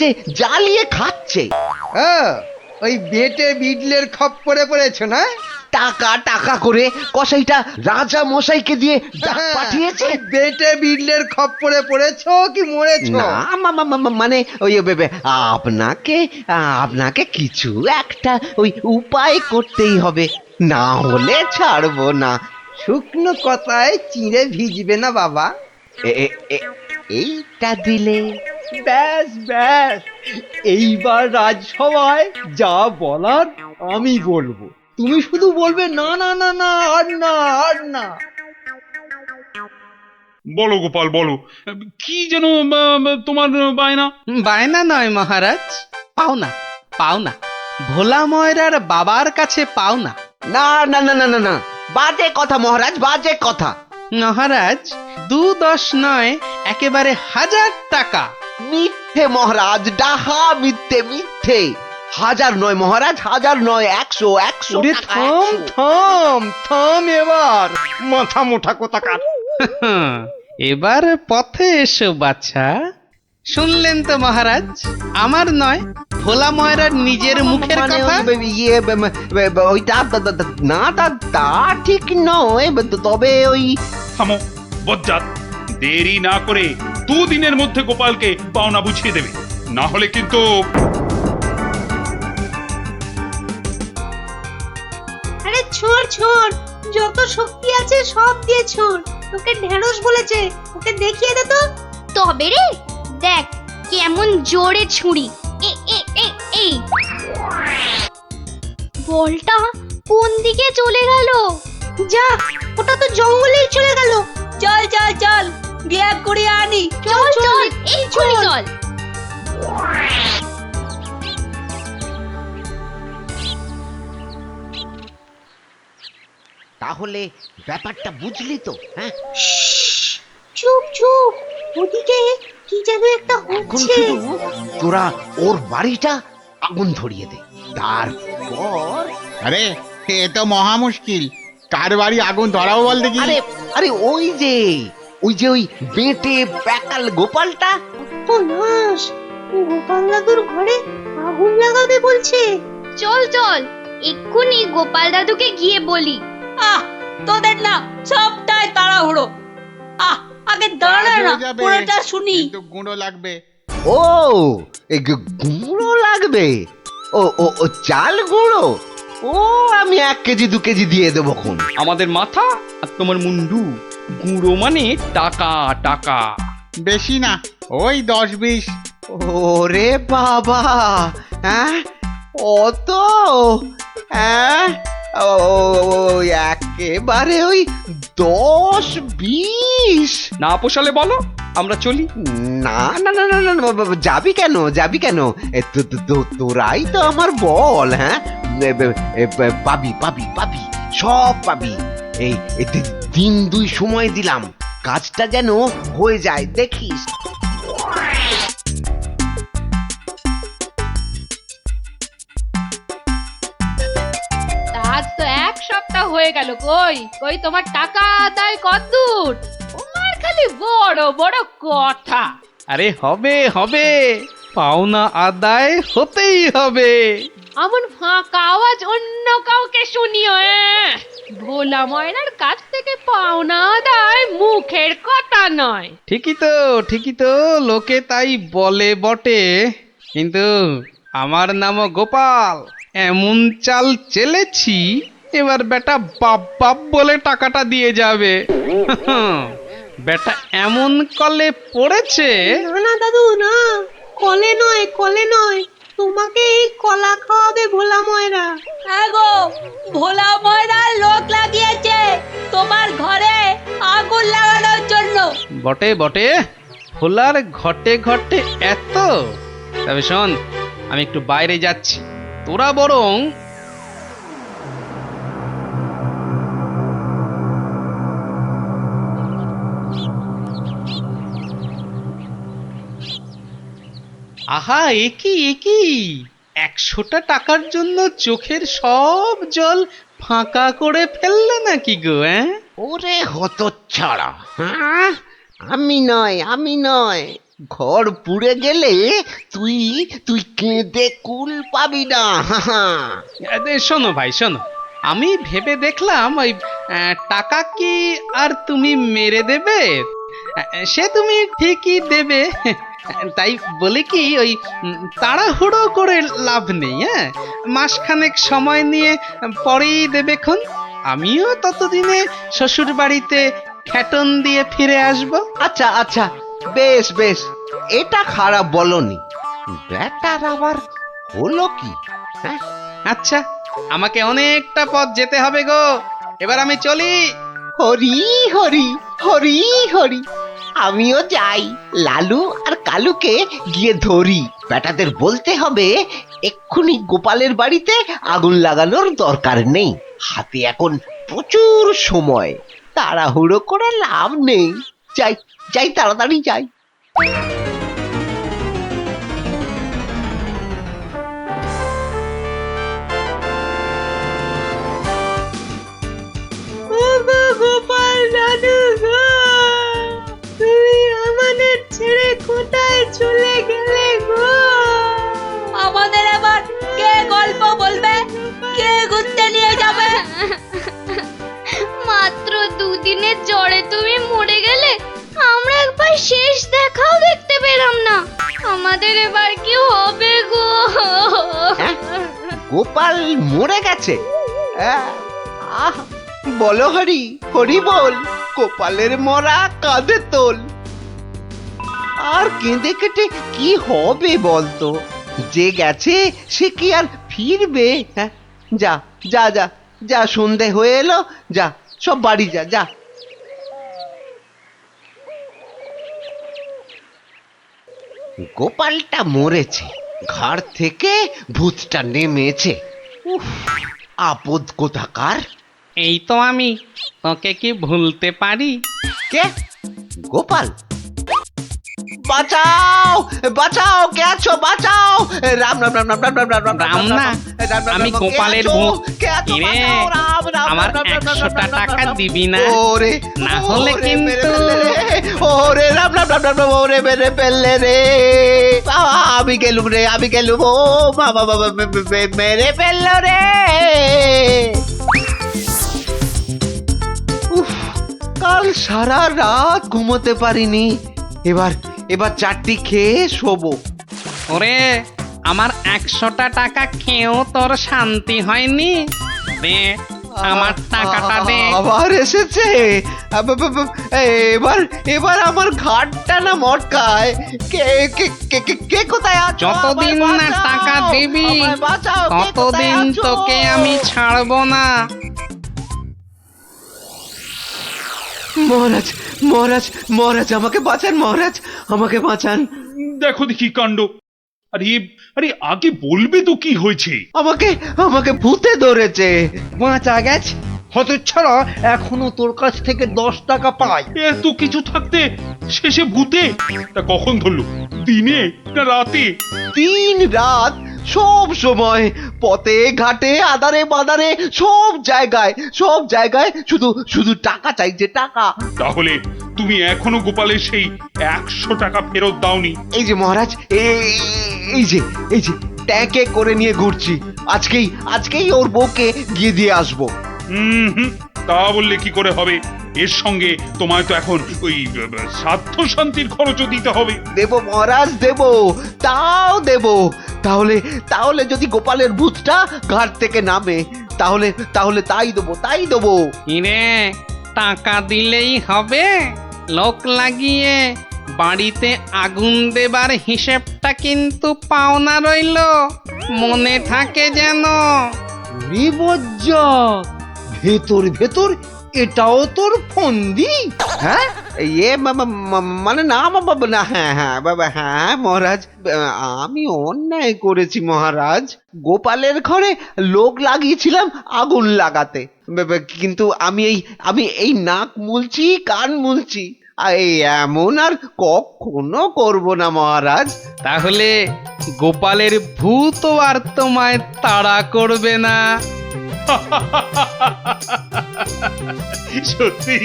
যে জ্বালিয়ে খাচ্ছে। ওই বেটে বিডলের খপ্পরে পড়েছ না? টাকা টাকা করে কসাইটা রাজা মশাইকে দিয়ে ডাক পাঠিয়েছে। ওই বেটে বিডলের খপ্পরে পড়েছ কি মরেছ? না মানে ওই আপনাকে আপনাকে কিছু একটা ওই উপায় করতেই হবে, না হলে ছাড়বো না। শুকনো কথায় চিঁড়ে ভিজবে না বাবা। এইটা দিলে ব্যাস ব্যাস, এইবার রাজসভায় যা বলার আমি বলবো, তুমি শুধু বলবে না না না না, আর না আর না। বলো গোপাল বলো, কি যেন তোমার বায়না? বায়না নয় মহারাজ, পাওনা পাওনা, ভোলা ময়রার বাবার কাছে পাওনা। না না না না না না, বাজে কথা মহারাজ, বাজে কথা। মহারাজ 2-10 নয়, একেবারে 1000 টাকা। মিথ্যে মহারাজ, ডাহা মিথ্যে মিথ্যে। 1000 নয় মহারাজ, 1000 নয়, 100 ওরে টাকা, থাম 100। থাম থাম, এবার মাথা মোটা কোথাকার। এবার পথে এসো বাছা। শুনলেন তো মহারাজ, আমার নয়, ভোলা ময়রার নিজের মুখের মানে কথা। ওইটা না, তা ঠিক নয়, তবে ওই থামো বজ্জাত, দেরি না করে 2 দিনের মধ্যে গোপালকে পাওনা বুঝিয়ে দেবে, না হলে কিন্তু। আরে ছোড় ছোড়, যত শক্তি আছে সব দিয়ে ছোড়। তোকে ঢেঁড়স বলেছে, ওকে দেখিয়ে দে তো। তবে রে, দেখ কেমন জোরে ছুরি। এ এ এ এই বলটা কোন দিকে চলে গেল? যা, ওটা তো জঙ্গলেই চলে গেল। চল চল চল, গিয়ে কুড়িয়ে আনি। চল চল, এক্ষুনি চল। তাহলে ব্যাপারটা বুঝলি তো? হ্যাঁ, চুপ চুপ, ওদিকে কি যেন একটা এখন হচ্ছে। শুধু তোরা ওর বাড়িটা আগুন ধরিয়ে দে, তারপর আরে এ তো মহা মুশকিল, কার বাড়ি আগুন ধরাবো বল দেখি। আরে আরে ওই যে ওই বেটে প্যাকাল গোপালটা। তো নাশ, গোপাল দাদুর ঘরে আগুন লাগাবে বলছে। চল চল, এক্ষুনি গোপাল দাদুকে গিয়ে বলি। তোদের না সবটাই তাড়াহুড়ো। আগে দাঁড়া কাজ না, হয়ে যাবে, পুরোটা শুনি। কিন্তু গুঁড়ো লাগবে। ও এই গুঁড়ো লাগবে? ও ও ও চাল গুঁড়ো? ও আমি 1 কেজি 2 কেজি দিয়ে দেবো খন। আমাদের মাথা আর তোমার মুন্ডু, গুঁড়ো মানে টাকা টাকা। বেশি না, ওই 10-20। ওরে বাবা, হ্যাঁ অত? হ্যাঁ একেবারে ওই 10-20? না পোষালে বলো, আমরা চলি। না না না না না না, যাবি কেন, যাবি কেন? তোরাই তো আমার বল। হ্যাঁ, পাবি পাবি পাবি, সব পাবি। এই 3 2 সময় দিলাম, কাজটা যেন হয়ে যায়, দেখিস। আজ তো 1 সপ্তাহ হয়ে গেল, কই কই তোমার টাকা আদায় কতদূর? তোমার খালি বড় বড় কথা। আরে হবে হবে, পাওনা আদায় হতেই হবে। এমন ফাঁকা আওয়াজ অন্য কাউকে শুনিও। ভোলা ময়নার কাছ থেকে পাওনা আদায় মুখের কথা নয়। ঠিকই তো, লোকে তাই বলে বটে, কিন্তু আমার নামও গোপাল। এমন চাল চেলেছি, এবার বেটা বাপ বাপ বলে টাকাটা দিয়ে যাবে। বেটা এমন কলে পড়েছে। না না দাদু না, কলে নয় কলে নয়, তোমাকে এই কলা খাওয়াবে ভোলা ময়রা। গো, ভোলা ময়রা লোক লাগিয়েছে তোমার ঘরে আগুন লাগানোর জন্য। বটে বটে, ভোলার ঘটে ঘটে এত। তবে শোন, আমি একটু বাইরে যাচ্ছি, তোরা বরং আহা, একই 100টা টাকার জন্য চোখের সব জল ফাঁকা করে ফেললে নাকি গো? ওরে হতচ্ছাড়া, হ্যাঁ, আমি নয়, ঘর পুড়ে গেলে তুই তুই কেঁদে কুল পাবি না শোনো ভাই শোনো, আমি ভেবে দেখলাম ওই টাকা কি আর তুমি মেরে দেবে? সে তুমি ঠিকই দেবে, তাই বলে কি ওই তাড়াহুড়ো করে লাভ নেই। হ্যাঁ, মাসখানেক সময় নিয়ে পরেই দেবেক্ষণ। আমিও ততদিনে শ্বশুর বাড়িতে খ্যাটন দিয়ে ফিরে আসব। আচ্ছা আচ্ছা, বেশ বেশ, এটা খারাপ বলনি। ব্যাটার আবার হলো কি? হ্যাঁ, আচ্ছা, আমাকে অনেকটা পথ যেতে হবে গো, এবার আমি চলি। হরি হরি হরি হরি, আমিও যাই। লালু আর কালুকে গিয়ে ধরি। বেটাদের বলতে হবে এক্ষুনি গোপালের বাড়িতে আগুন লাগানোর দরকার নেই, হাতে এখন প্রচুর সময়, তাড়াহুড়ো করে লাভ নেই। যাই যাই, তাড়াতাড়ি যাই। গোপাল দাদু গো, তুমি আমাদের ছেড়ে কোথায় চলে গেলে গো? আমাদের আবার কে গল্প বলবে, কে ঘুরতে নিয়ে যাবে? মাত্র দুদিনের জ্বরে তুমি মরে গেলে, আমরা একবার শেষ দেখাও দেখতে পেলাম না। আমাদের এবার কি হবে গো? হ্যাঁ? গোপাল মরে গেছে? আহ, বলো হরি হরি বল, গোপালের মরা কাঁধে তোল। আর কেঁদে কেটে কি হবে বলতো? যে গেছে সে কি আর ফিরবে? হ্যাঁ, যা যা যা যা, সন্ধে হয়ে এলো, যা সব বাড়ি যা যা। গোপালটা মরেছে, ঘাড় থেকে ভূতটা নেমেছে। উফ, আপদ কোথাকার। এই তো আমি, তোকে কি ভুলতে পারি? কে? গোপাল? বাঁচাও বাঁচাও, কে আছো? বাঁচাও! রাম রাম রাম রাম রাম রাম রাম রাম না, আমি গোপালের ভূত। কিরে, আমার 100টা টাকা দিবি না? ওরে না হলে কিন্তু ওরে রাম রাম রাম রাম, ওরে মেরে ফেললে রে, আমি গেলুম রে, আমি গেলুম। ও বাবা বাবা, মেরে ফেললো রে। উফ, কাল সারা রাত ঘুমোতে পারিনি। এবার এবার চারটি খেয়ে শোবো। ওরে, আমার 100টা টাকা খেয়েও তোর শান্তি হয়নি? দে আমার টাকাটা দে। আবার এসেছে। এবার এবার আমার ঘাটটা না মটকায়। কে কে কে কে কে কোথায় আছো? যতদিন না আমায় বাঁচাও, টাকা দিবি আমায় বাঁচাও, কে কোথায় ততদিন আছো? তোকে আমি ছাড়বো না। মহারাজ মহারাজ মহারাজ, আমাকে বাঁচান মহারাজ, আমাকে বাঁচান। দেখো দেখি কাণ্ড। আরে আরে, আগে বলবে তো কি হয়েছে? আমাকে আমাকে ভূতে ধরেছে। বাঁচা গেছে হতচ্ছাড়া, এখনো তোর কাছ থেকে 10 টাকা পাই। এত কিছু থাকতে শেষে ভূতে? তা কখন ধরলো? দিনে না রাতে? 3 রাত, সব সময়, পথে ঘাটে আদারে বাদারে, সব জায়গায় শুধু শুধু টাকা চাইছে, টাকা। তাহলে তুমি এখনো গোপালের সেই 100 টাকা ফেরত দাওনি? এই যে মহারাজ, এই যে ট্যাঁকে করে নিয়ে ঘুরছি। আজকেই ওর বউকে গিয়ে দিয়ে আসবো। হুম, তা বললে কি করে হবে? এর সঙ্গে তোমায় তো এখন ওই স্বার্থ শান্তির খরচও দিতে হবে। দেব মহারাজ, দেব, তাও দেব। তাহলে যদি গোপালের ভূতটা ঘাট থেকে নামে, তাহলে তাই দেবো। কিরে, টাকা দিলেই হবে? লোক লাগিয়ে বাড়িতে আগুন দেবার হিসেবটা কিন্তু পাওনা রইল, মনে থাকে যেন। বিপজ্জক, ভেতর এটাও তোর ফন্দি? হ্যাঁ, মানে না বাবা, না, হ্যাঁ বাবা, হ্যাঁ মহারাজ, আমি অন্যায় করেছি মহারাজ। গোপালের ঘরে লোক লাগিয়েছিলাম আগুন লাগাতে, কিন্তু আমি এই নাক মুলছি, কান মুলছি, এই এমন আর কখনো করব না মহারাজ। তাহলে গোপালের ভূত আর তোমায় তাড়া করবে না। সত্যি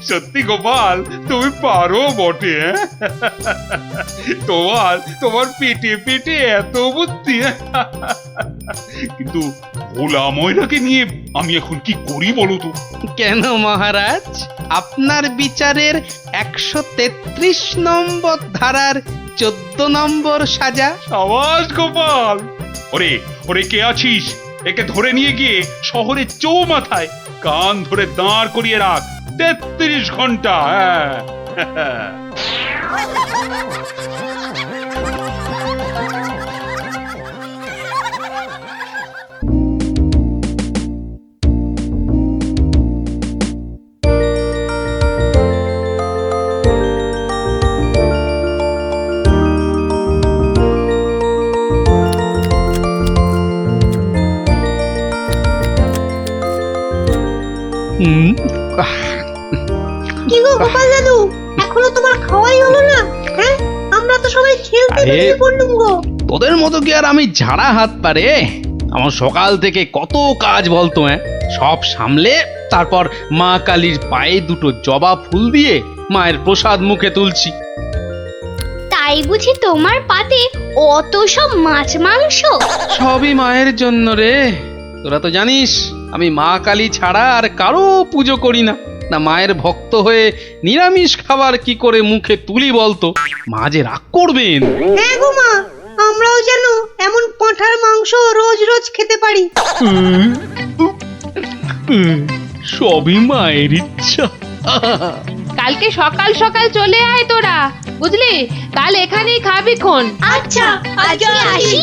সত্যি গোপাল, তুমি পারো বটে। তোমার তোমার পেটে পেটে এত বুদ্ধি। কিন্তু ভোলা ময়রাকে নিয়ে আমি এখন কি করি বলো তো? কেন মহারাজ, আপনার বিচারের 133 নম্বর ধারার 14 নম্বর সাজা। সাবাস গোপাল। ওরে ওরে, কে আছিস? একে ধরে নিয়ে গিয়ে শহরের চৌমাথায় কান ধরে দাঁড় করিয়ে রাখ 33 ঘন্টা। হ্যাঁ। কি গো গোপাল দাদু, এখনো তোমার খাওয়াই হলো না? হ্যাঁ, আমরা তো সবাই খেলতে বেরিয়ে পড়লুম গো। তোদের মতো কি আর আমি ঝাড়া হাত পারে? আমার সকাল থেকে কত কাজ বলতো, সব সামলে তারপর মা কালীর পায়ে দুটো জবা ফুল দিয়ে মায়ের প্রসাদ মুখে তুলছি। তাই বুঝি তোমার পাতে অত সব মাছ মাংস? সবই মায়ের জন্য রে। তোরা তো জানিস আমি মা কালী ছাড়া আর কারো পুজো করি না। না মায়ের ভক্ত হয়ে নিরামিষ খাবার কি করে মুখে তুলি বলতো? মা যে রাগ করবেন। হ্যাঁ গো মা, আমরাও যেন এমন পাঁঠার মাংস রোজ রোজ খেতে পারি। সবই মায়ের ইচ্ছা। কালকে সকাল সকাল চলে আয় তোরা, বুঝলি? কাল এখানেই খাবি খন। আচ্ছা, আজকে আসি।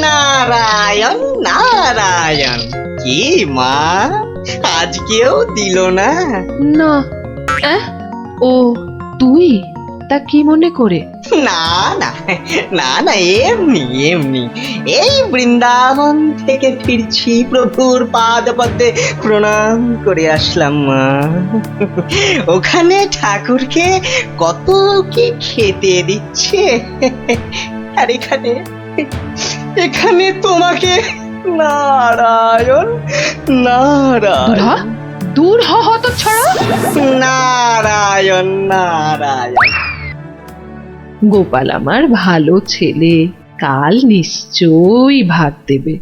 নারায়ণ নারায়ণ, কি মা আজকেও দিল না? না। ও তুই? তা কি মনে করে? না না না না, এমনি এমনি, এই বৃন্দাবন থেকে ফিরছি, প্রভুর পাদ পদ্মে প্রণাম করে আসলাম মা। ওখানে ঠাকুরকে কত কি খেতে দিচ্ছে, আর এখানে এখানে তোমাকে নারায়ণ নারায়ণ। দূর হ হতচ্ছাড়া। নারায়ণ নারায়ণ। গোপাল আমার ভালো ছেলে, কাল নিশ্চয়ই ভাত দেবে।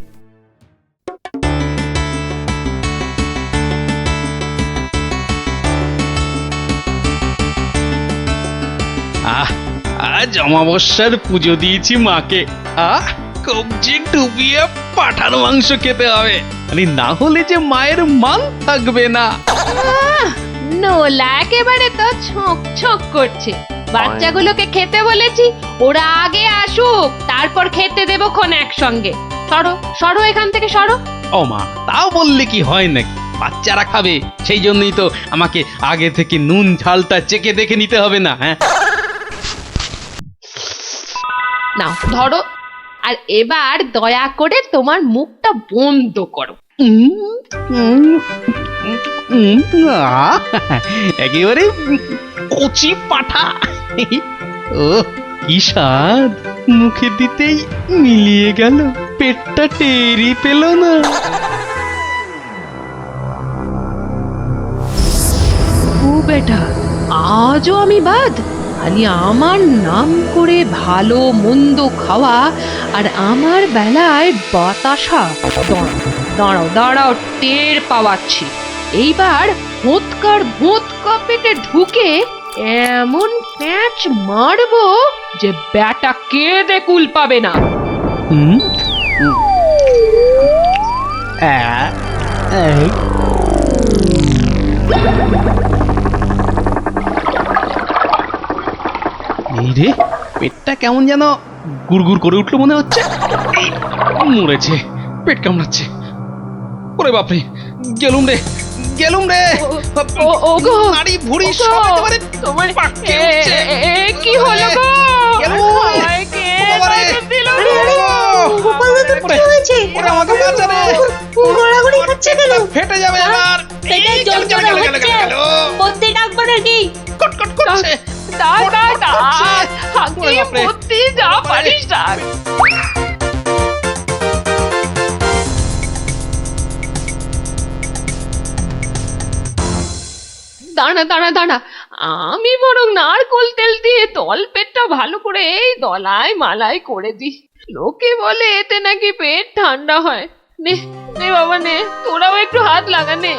আজ অমাবস্যার পুজো দিয়েছি মাকে। কবজি ডুবিয়ে পাঠার মাংস খেতে হবে, না হলে যে মায়ের মান থাকবে না। নোলা একেবারে তো ছক ছক করছে। বাচ্চাগুলোকে খেতে বলেছি, ওরা আগে আসুক, তারপর খেতে দেবো খন একসঙ্গে। সরো সরো এখান থেকে, সরো। ও মা, তাও বললে কি হয় নাকি? বাচ্চারা খাবে, সেই জন্যই তো আমাকে আগে থেকে নুন ঝালটা চেকে দেখে নিতে হবে না? হ্যাঁ, নাও ধরো, আর এবার দয়া করে তোমার মুখটা বন্ধ করো। একেবারে কচি পাঠা। ও কি স্বাদ, মুখে দিতেই মিলিয়ে গেল, পেটটা টেরি পেল না। ও বেটা, আজও আমি বাদ? খালি আমার নাম করে ভালো মন্দ খাওয়া, আর আমার বেলায় বাতাসা। দাঁড়াও দাঁড়াও, টের পাওয়াচ্ছি। এইবার ভোঁতকার ভোঁতকা পেটে ঢুকে এমন প্যাঁচ মারবো যে ব্যাটা কেঁদে কুল পাবে না। এই রে, পেটটা কেমন যেন গুড়গুড় করে উঠলো মনে হচ্ছে। মরেছে, পেট কামড়াচ্ছে। ওরে বাপরে, গেলুম রে গেলুম রে। ওগো, নাড়ি ভুঁড়ি সব একেবারে তোমার পাককে উঠছে। কি হলো গো? গেলুম। আমায় কে বাবারে। বাঁচা দিল? আরে আরে কি হয়েছে ওরে আমাকে বাঁচা রে। গড়াগড়ি খাচ্ছে কেন ফেটে যাবে এবার। পেটে যন্ত্রণা হচ্ছে বদ্যি ডাকবো নাকি কটকট করছে। ওরে বাপরে। বুদ্ধি যা পারিস ডাক। দাঁড়া দাঁড়া দাঁড়া, আমি বরং নারকোল তেল দিয়ে তলপেটটা ভালো করে এই দলায় মালাই করে দিই। লোকে বলে এতে নাকি পেট ঠান্ডা হয়। নে নে বাবা নে, তোরাও একটু হাত লাগা নে।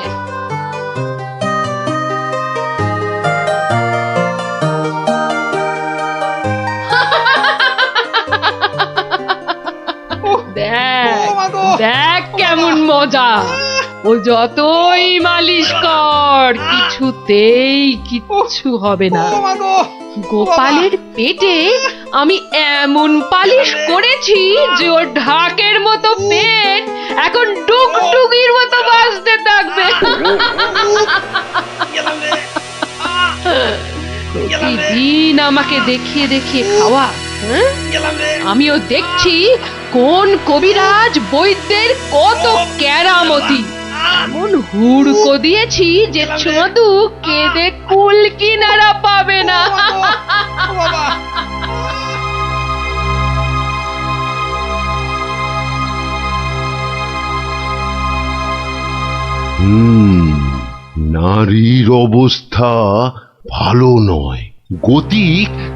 দেখ দেখ কেমন মজা। ও যতই মালিশ কর কিছুতেই কিচ্ছু হবে না। গোপালের পেটে আমি এমন পালিশ করেছি যে ওর ঢাকের মতো পেট এখন ডুগডুগির মতো বাজতে থাকবে। প্রতিদিন আমাকে দেখিয়ে দেখিয়ে খাওয়া, হ্যাঁ? আমিও দেখছি কোন কবিরাজ বৈদ্যের কত কেরামতি। এমন হুড়কো দিয়েছি যে ছদু কেঁদে কুল কিনারা পাবে না। নারীর অবস্থা ভালো নয়, গতি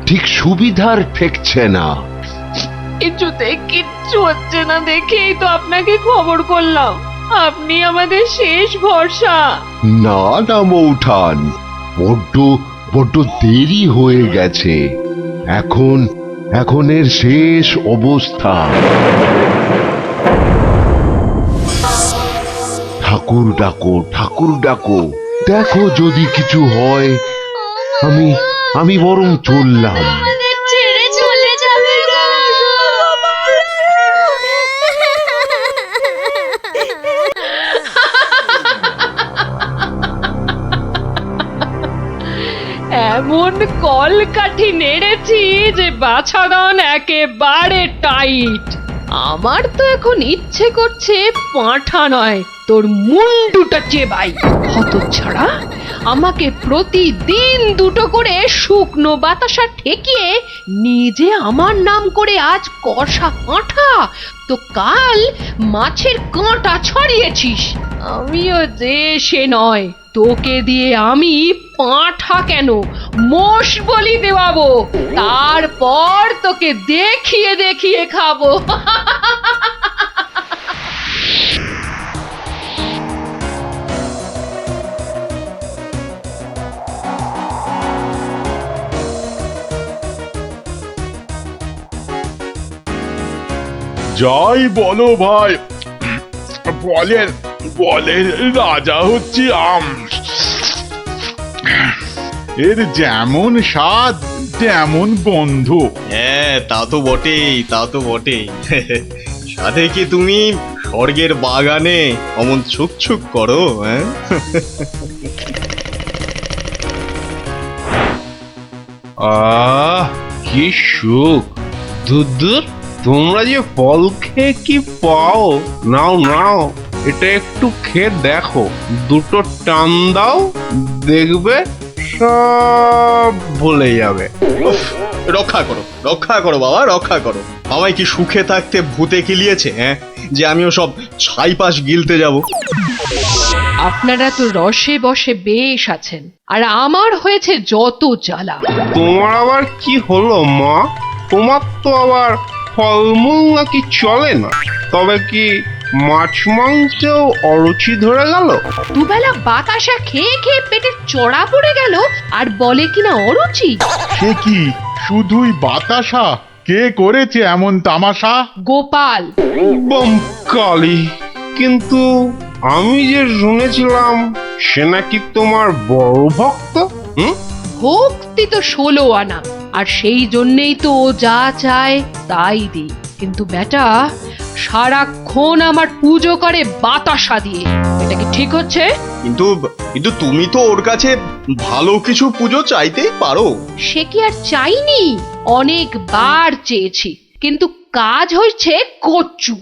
ঠিক সুবিধার ঠেকছে না। কিছুতে কিচ্ছু হচ্ছে না দেখেই তো আপনাকে খবর করলাম। আপনি আমাদের শেষ ভরসা। না না মৌঠান, বড্ড দেরি হয়ে গেছে। এখন এর শেষ অবস্থা। ঠাকুর ডাকো, দেখো যদি কিছু হয়। আমি বরং চললাম। আমাদের ছেড়ে চলে যাবে গো। এমন কলকাঠি নেড়েছি যে বাছাধন একেবারে টাইট। আমার তো এখন ইচ্ছে করছে পাঁঠা নয়, তোর মুন্ডুটা চেবাই। হতচ্ছাড়া, আমাকে প্রতিদিন দুটো করে শুকনো বাতাসা ঠেকিয়ে নিজে আমার নাম করে আজ কষা পাঁঠা, তো কাল মাছের কাঁটা ছড়িয়েছিস। আমিও যে সে নয়, তোকে দিয়ে আমি পাঁঠা কেন মোষ বলি দেওয়াবো, তারপর তোকে দেখিয়ে দেখিয়ে খাবো। যাই বলো ভাই, বলের রাজা হচ্ছে আম। এর যেমন স্বাদ তেমন বন্ধ। হ্যাঁ তা তো বটেই। সাথে কি তুমি স্বর্গের বাগানে অমন ছুক করো? হ্যাঁ, কি সুখ! দূর তোমরা যে ফল খেয়ে কি পাও। নাও এটা একটু খেয়ে দেখো, দুটো টান দাও, দেখবে সব ভুলে যাবে। রক্ষা করো বাবা, রক্ষা করো। আমায় কি সুখে থাকতে ভূতে কিলিয়েছে, হ্যাঁ, যে আমিও সব ছাইপাশ গিলতে যাব? আপনারা তো রসে বসে বেশ আছেন, আর আমার হয়েছে যত জ্বালা। তোমার আবার কি হলো মা? তোমার তো আবার ফলমূল নাকি চলে না, তবে কি মাছ মাংসেও অরুচি ধরে গেল? দুবেলা বাতাসা খেয়ে খেয়ে পেটে চড়া পড়ে গেল, আর বলে কিনা অরুচি। সে কি শুধুই বাতাসা? কে করেছে এমন তামাশা? গোপাল। কালী, কিন্তু আমি যে শুনেছিলাম সে নাকি তোমার বড় ভক্ত। ভক্তি তো 16 আনা, আর সেই জন্যেই তো ও যা চায় তাই দিই। কিন্তু বেটা সারাক্ষণ আমার পুজো করে বাতাসা দিয়ে, এটা কি ঠিক হচ্ছে? কিন্তু তুমি তো ওর কাছে ভালো কিছু পুজো চাইতেই পারো। সে কি আর চাইনি? অনেকবার চেয়েছি, কিন্তু কাজ হচ্ছে কচু।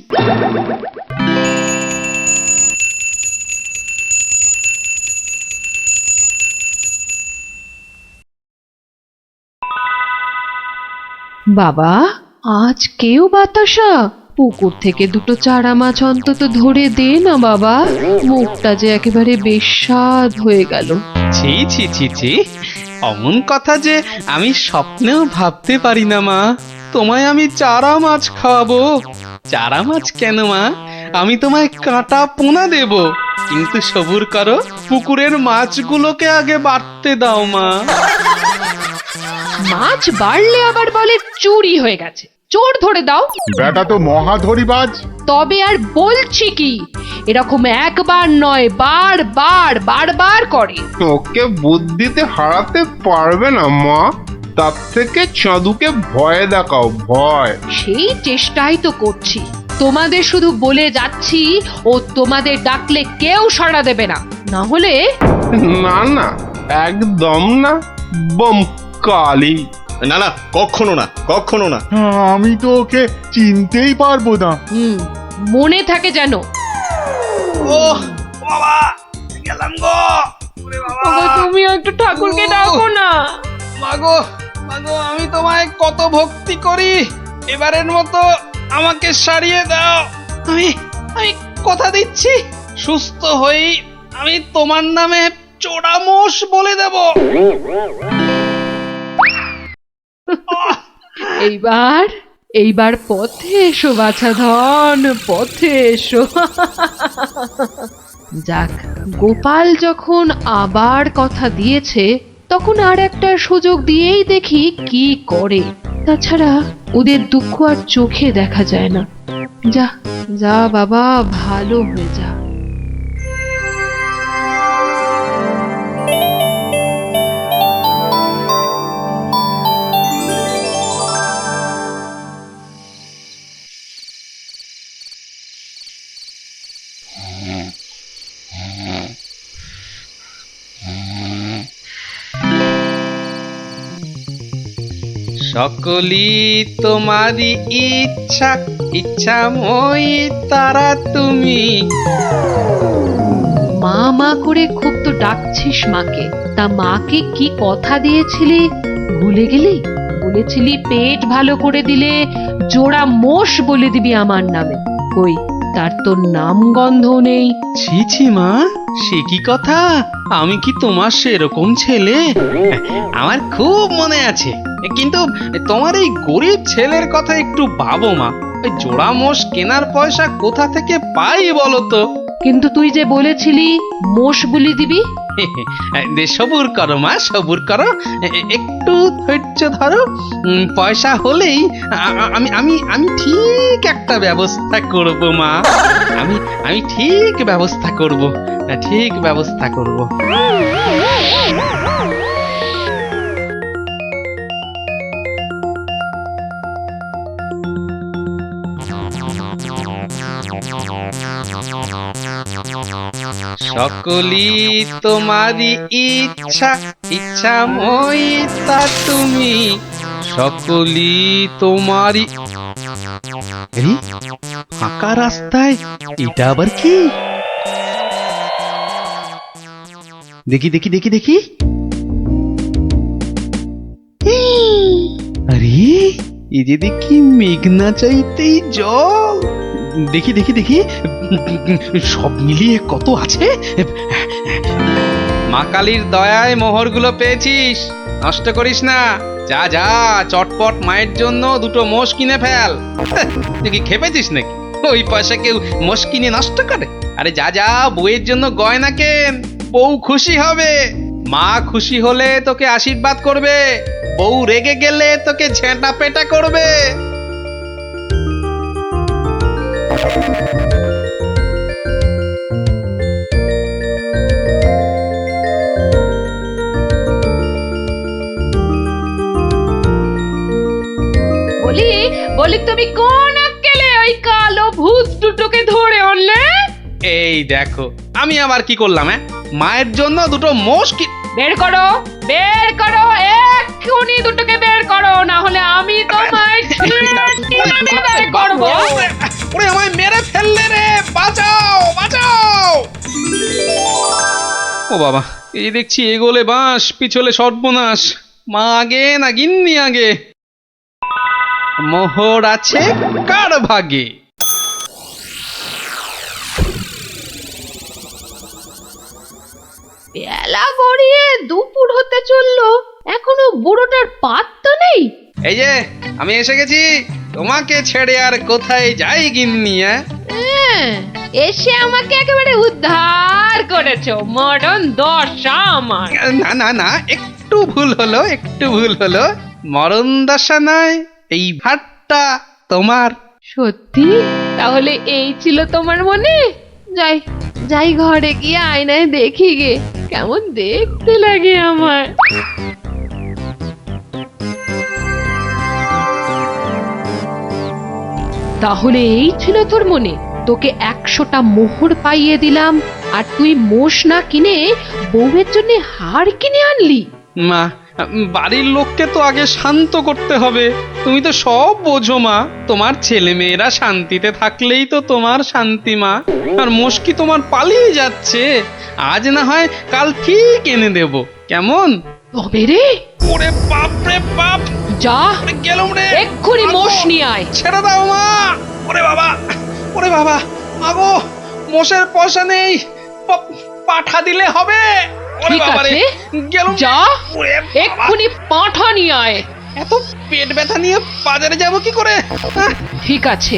বাবা, আজ কেউ বাতাসা, পুকুর থেকে দুটো চারা মাছ অন্তত ধরে দে না বাবা, মুখটা যে একেবারে বেস্বাদ হয়ে গেল। ছি ছি ছি ছি, অমন কথা যে আমি স্বপ্নেও ভাবতে পারি না মা। তোমায় আমি চারা মাছ খাওয়াবো। চারা মাছ কেন মা, আমি তোমায় কাঁটা পোনা দেব, কিন্তু সবুর করো, পুকুরের মাছগুলোকে আগে বাড়তে দাও মা। মাছ বাড়লে আবার বলে চুরি হয়ে গেছে, চোর ধরে দাও। বেটা তো মহাধরিবাজ। তবে আর বলছি কি, এরকম একবার নয় বারবার করে। ওকে বুদ্ধিতে হারাতে পারবে না মা, তার থেকে চাঁদুকে ভয় দেখাও, ভয়। সেই চেষ্টাই তো করছি, তোমাদের শুধু বলে যাচ্ছি, ও তোমাদের ডাকলে কেউ সাড়া দেবে না, না হলে। না না, একদম না, বম কালি। না না, কখনো না, কখনো না। আমি তো ওকে চিনতেই পারবো না। মনে থাকে যেন। ও বাবা, গেলাম গো। ওরে বাবা, তুমি একটু ঠাকুরকে ডাকো না। মাগো মাগো, আমি তোমায় কত ভক্তি করি, এবারের মতো আমাকে সারিয়ে দাও। আমি আমি কথা দিচ্ছি, সুস্থ হই আমি তোমার নামে চোরামোষ বলে দেব। এইবার পথে এসো বাছা ধন, পথে এসো। যাক, গোপাল যখন আবার কথা দিয়েছে, তখন আর একটা সুযোগ দিয়েই দেখি কি করে। তাছাড়া ওদের দুঃখ আর চোখে দেখা যায় না। যা যা বাবা, ভালো হয়ে যা। সকলি তোমারই ইচ্ছা, ইচ্ছাময়ী তারা তুমি। মা মা করে খুব তো ডাকছিস মাকে, তা মাকে কি কথা দিয়েছিলি ভুলে গেলি? বলেছিলি পেট ভালো করে দিলে জোড়া মোষ বলে দিবি আমার নামে। কই, তার তো নাম গন্ধ নেই। ছি ছি মা, সে কি কথা? আমি কি তোমার সেরকম ছেলে? আমার খুব মনে আছে, কিন্তু তোমার এই গরিব ছেলের কথা একটু ভাবো মা। ওই জোড়া মোষ কেনার পয়সা কোথা থেকে পাই বলো তো? কিন্তু তুই যে বলেছিলি মোষ বলি দিবি। সবুর করো মা, সবুর করো, একটু ধৈর্য ধরো। পয়সা হলেই আমি আমি আমি ঠিক একটা ব্যবস্থা করব মা। আমি ঠিক ব্যবস্থা করব, ঠিক ব্যবস্থা করব। সকলি তোমারই ইচ্ছা, ইচ্ছাময়ী তা তুমি। সকলি তোমারই। এই ফাঁকা রাস্তায় এটা আবার কি? দেখি দেখি দেখি দেখি। আরে, এই যে দেখি মেঘনা চাইতেই জল। দেখি দেখি দেখি, সব মিলিয়ে কত আছে। মা কালীর দয়ায় মোহরগুলো পেয়েছিস, নষ্ট করিস না। যা যা, চটপট মায়ের জন্য দুটো মোষ কিনে ফেল। তুই কি খেপেছিস নাকি? ওই পয়সা কেউ মোষ কিনে নষ্ট করে? আরে যা যা, বউয়ের জন্য গয়না কেন, বউ খুশি হবে। মা খুশি হলে তোকে আশীর্বাদ করবে, বউ রেগে গেলে তোকে ঝেঁটা পেটা করবে। বলি তুমি কোন আক্কেলে ওই কালো ভূত দুটোকে ধরে আনলে? এই দেখো, আমি আবার কি করলাম? মায়ের জন্য দুটো মোষ কি। বের করো, বের করো, এক্ষুনি দুটোকে বের করো, না হলে আমি তোমায় ওরে, ওরে আমায় মেরে ফেললে রে, বাঁচাও বাঁচাও। ও বাবা, এই দেখছি এগোলে বাঁশ পিছলে সর্বনাশ। মা আগে না গিন্নি আগে? মোহর আছে কার ভাগে? বেলা গড়িয়ে দুপুর হতে চললো, এখনো বুড়োটার পাত্তা নেই। এই যে আমি এসে গেছি, তোমাকে ছেড়ে আর কোথায় যাই গিন্নি? হ্যাঁ, এসে আমাকে একেবারে উদ্ধার করেছো, মরণ দশা আমার। না না না, একটু ভুল হলো, একটু ভুল হলো। মরণ দশা নয়, এই ভাতটা তোমার। সত্যি? তাহলে এই ছিল তোমার মনে? যাই যাই, ঘরে গিয়ে আয়নায় দেখি গে কেমন দেখতে লাগে আমার। তাহলে এই ছিল তোর মনে? তোকে 100টা মোহর পাইয়ে দিলাম আর তুই মোষ না কিনে বউয়ের জন্য হার কিনে আনলি? মা, বাড়ির লোককে তো আগে শান্ত করতে হবে। তুমি তো সব বোঝো মা, তোমার ছেলে মেয়েরা শান্তিতে থাকলেই তো তোমার শান্তি মা। আর মুশকি তোমার পালিয়ে যাচ্ছে, আজ না হয় কাল ঠিক এনে দেব, কেমন? তবে রে, ওরে বাপ রে বাপ, যা গেলুম রে, এক্ষুনি মোষ নিয়ে আয়। ছেড়ে দাও মা। ওরে বাবা, ওরে বাবা, আগো মোষের পয়সা নেই, পাঠা দিলে হবে। ঠিক আছে, যা এক্ষুনি পাঁঠা নিয়ে আয়। এত পেট ব্যথা নিয়ে বাজারে যাব কি করে? ঠিক আছে,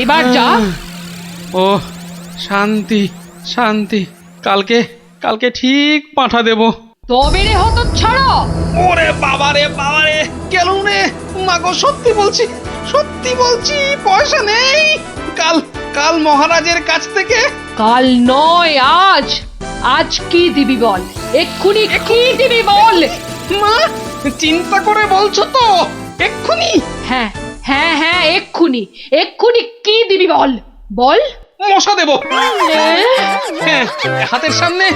এবার যা। ও শান্তি শান্তি, কালকে কালকে ঠিক পাঠা দেব। তবে রে হতচ্ছাড়া। ওরে বাবা রে বাবা রে, গেলুম রে। মাগো সত্যি বলছি, সত্যি বলছি, পয়সা নেই। কাল কাল মহারাজের কাছ থেকে। কাল নয়, আজ। আজ কি দিবি বল, এক্ষুনি কি দিবি বল। মা, চিন্তা করে বলছো তো? এক্ষুনি? হ্যাঁ হ্যাঁ হ্যাঁ, এক্ষুনি এক্ষুনি কি দিবি বল, বল। মশা দেব। হ্যাঁ, হাতের সামনে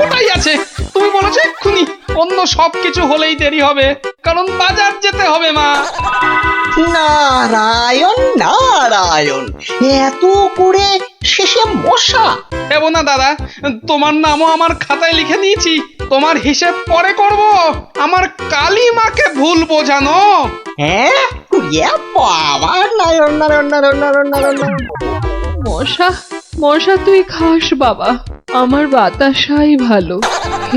ওটাই আছে। তুমি বলেছো এক্ষুনি, অন্য সবকিছু হলেই দেরি হবে, কারণ বাজার যেতে হবে মা। নারায়ণ নারায়ণ, এত করে শেষে মশা? দেব না দাদা, তোমার নামও আমার খাতায় লিখে নিয়েছি। তোমার হিসেব পরে করব, আমার কালী মাকে ভুল বোঝানো। হ্যাঁ, বাবা, নারায়ণ নারায়ণ নারায়ণ নারায়ণ নারায়ণ। মশা মশা তুই খাস বাবা, আমার বাতাসাই ভালো।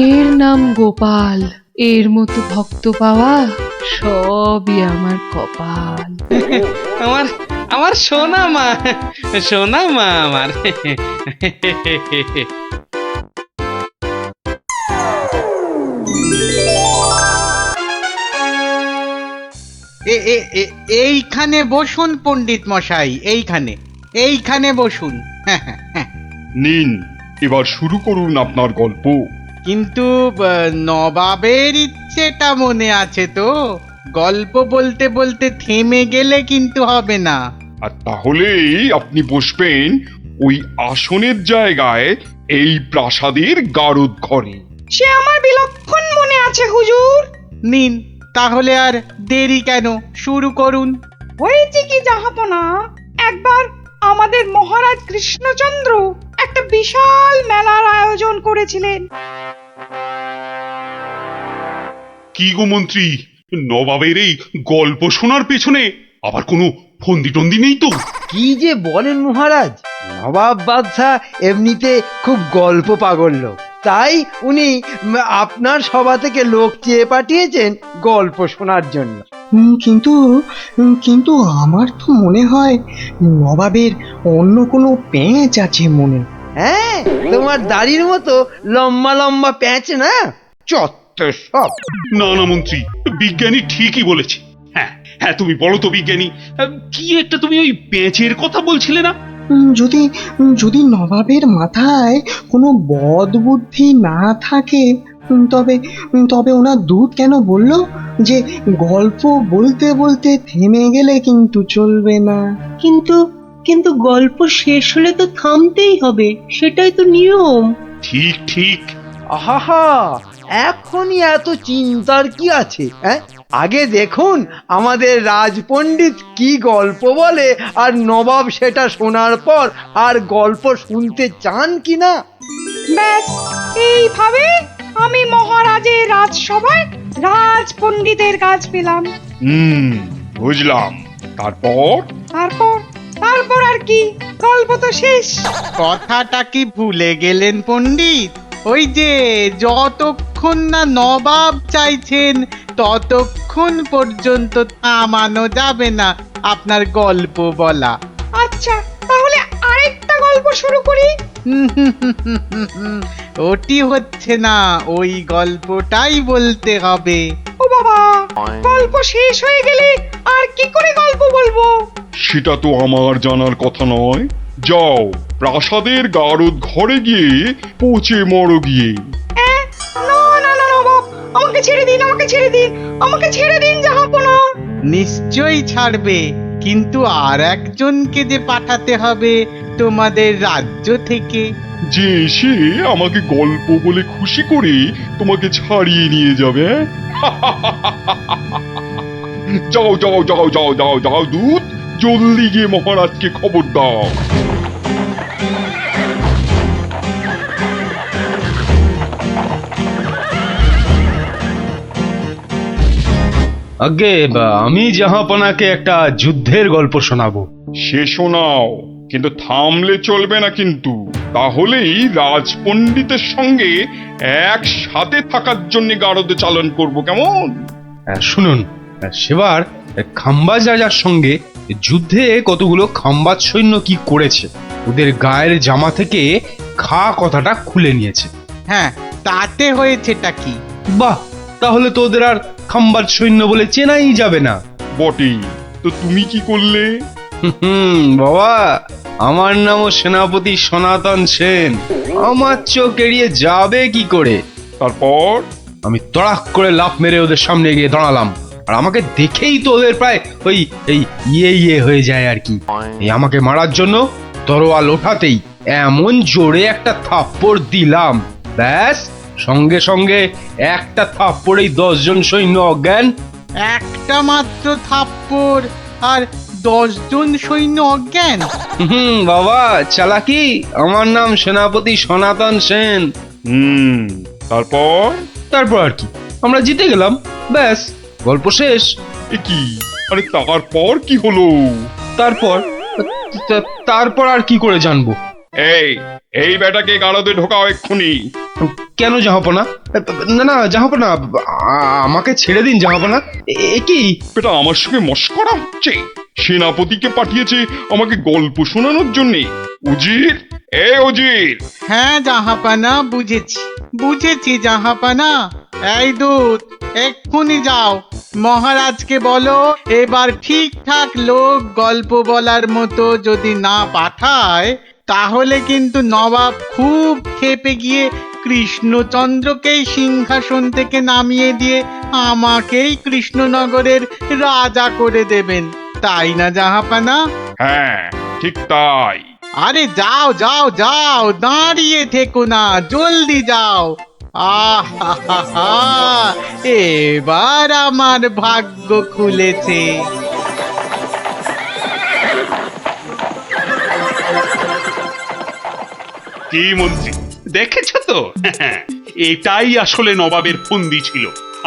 এর নাম গোপাল, এর মতো ভক্ত পাওয়া সবই আমার কপাল। আমার আমার সোনা মা, সোনা মা আমার। এইখানে বসুন পণ্ডিত মশাই, এইখানে এইখানে বসুন। নিন, এবার শুরু করুন আপনার গল্প। কিন্তু নবাবের ইচ্ছেটা মনে আছে তো? গল্প বলতে বলতে থেমে গেলে কিন্তু হবে না। আর তাহলেই আপনি বসবেন ওই আসনের জায়গায়, এই প্রাসাদের গারদ ঘরে। সে আমার বিলক্ষণ মনে আছে হুজুর। নিন, তাহলে আর দেরি কেন, শুরু করুন। হয়েছে কি জাহাপনা, একবার আমাদের মহারাজ কৃষ্ণচন্দ্র একটা বিশাল মেলার আয়োজন করেছিলেন। কি গো মন্ত্রী, নবাবের এই গল্প শোনার পেছনে আবার কোনো ফন্দি টন্দি নেই তো? কি যে বলেন মহারাজ, নবাব বাদশাহ এমনিতে খুব গল্প পাগল লোক, তাই উনি আপনার সভা থেকে লোক চেয়ে পাঠিয়েছেন গল্প শোনার জন্য। কিন্তু কিন্তু আমার তো মনে হয় নবাবের অন্য কোনো পেঁচ আছে মনে। হ্যাঁ, তোমার দাড়ির মতো লম্বা লম্বা প্যাঁচ না, চত্বর সব। না না মন্ত্রী, বিজ্ঞানী ঠিকই বলেছে। হ্যাঁ হ্যাঁ, তুমি বলো তো বিজ্ঞানী, কি একটা তুমি ওই পেঁচের কথা বলছিলে না? যদি যদি নবাবের মাথায় কোনো বদ বুদ্ধি না থাকে, তবে তবে ওনার দূত কেন বলল যে গল্প বলতে বলতে থেমে গেলে কিন্তু চলবে না? কিন্তু কিন্তু গল্প শেষ হলে তো থামতেই হবে, সেটাই তো নিয়ম। ঠিক ঠিক। আহা, এখনই এত চিন্তার কি আছে? হ্যাঁ, আগে দেখুন আমাদের রাজপণ্ডিত কি গল্প বলে, আর নবাব সেটা শোনার পর আর গল্প শুনতে চান কিনা। ব্যাস এইভাবে আমি মহারাজের রাজসভায় রাজপণ্ডিতের কাজ পেলাম। বুঝলাম। তারপর তারপর আর কি, গল্প তো শেষ। কথাটা কি ভুলে গেলেন পণ্ডিত? ওই যে যতক্ষণ না নবাব চাইছেন ততক্ষণ পর্যন্ত থামানো যাবে না আপনার গল্প বলা। আচ্ছা তাহলে আরেকটা গল্প শুরু করি। ওটি হচ্ছে না, ওই গল্পটাই বলতে হবে। ও বাবা, গল্প শেষ হয়ে গেলে আর কি করে গল্প বলবো? সেটা তো আমার জানার কথা নয়। যাও, প্রাসাদের গারদ ঘরে গিয়ে পচে মরো গিয়ে। না না না নবাব, আমাকে ছেড়ে দিন, আমাকে ছেড়ে দিন, আমাকে ছেড়ে দিন জাহাপনা। নিশ্চয়ই ছাড়বে, কিন্তু আর একজনকে যে পাঠাতে হবে তোমাদের রাজ্য থেকে। যে এসে আমাকে গল্প বলে খুশি করে তোমাকে ছাড়িয়ে নিয়ে যাবে। যাও যাও যাও যাও যাও যাও দূত, জলদি গিয়ে মহারাজকে খবর দাও। আগে আমি জাহাপনাকে একটা যুদ্ধের গল্প শোনাবো। সে শোনাও, কিন্তু থামলে চলবে না কিন্তু। তাহলেই রাজপণ্ডিতের সঙ্গে একসাথে থাকার জন্য গারদে চালন করব, কেমন? শুনুন, সেবার খাম্বাজ রাজার সঙ্গে যুদ্ধে কতগুলো খাম্বাজ সৈন্য কি করেছে, ওদের গায়ের জামা থেকে খা কথাটা খুলে নিয়েছে। হ্যাঁ, তাতে হয়েছেটা কি? বাহ, তাহলে তো ওদের আর খাম্বাজ সৈন্য বলে চেনাই যাবে না। বটেই তো, তুমি কি করলে? বাবা, আমার নামও সেনাপতি সনাতন সেন, আমার চোখ এড়িয়ে যাবে কি করে? তারপর আমি তড়াক করে লাফ মেরে ওদের সামনে গিয়ে দাঁড়ালাম, আর আমাকে দেখেই তো ওদের প্রায় ওই এই ইয়ে হয়ে যায় আর কি। এই আমাকে মারার জন্য তরোয়াল ওঠাতেই এমন জোরে একটা থাপ্পড় দিলাম, ব্যাস সঙ্গে সঙ্গে একটা থাপ্পড়েই 10 জন সৈন্য অজ্ঞান। একটা মাত্র থাপ্পড় আর 10 জন সৈন্য অজ্ঞান? বাবা চালাকি, আমার নাম সেনাপতি সনাতন সেন। তারপর আর কি, আমরা জিতে গেলাম, ব্যাস গল্প শেষ। এ কি? আরে তারপর কি হলো? তারপর আর কি করে জানবো? এই বেটাকে গারদে ঢোকাও এক্ষুনি। কেন জাহাপনা? না না জাহাপনা, আমাকে ছেড়ে দিন জাহাপনা। এ কি? বেটা আমার সঙ্গে মশকরা হচ্ছে? সেনাপতিকে পাঠিয়েছে আমাকে গল্প শোনানোর জন্য। উজির, উজির। হ্যাঁ জাহাপানা, বুঝেছি জাহাপানা। এই দূত, এক্ষুনি যাও, মহারাজকে বলো এবার ঠিকঠাক লোক গল্প বলার মতো যদি না পাঠায় তাহলে কিন্তু নবাব খুব ক্ষেপে গিয়ে কৃষ্ণচন্দ্রকেই সিংহাসন থেকে নামিয়ে দিয়ে আমাকেই কৃষ্ণনগরের রাজা করে দেবেন, তাই না জাহাপানা? হ্যাঁ ঠিক তাই। আরে যাও যাও যাও, দাঁড়িয়ে থেকো না, জলদি যাও। এবার আমার ভাগ্য খুলেছে। কি মন্ত্রী, দেখেছ তো? এটাই আসলে নবাবের ফন্দি ছিল,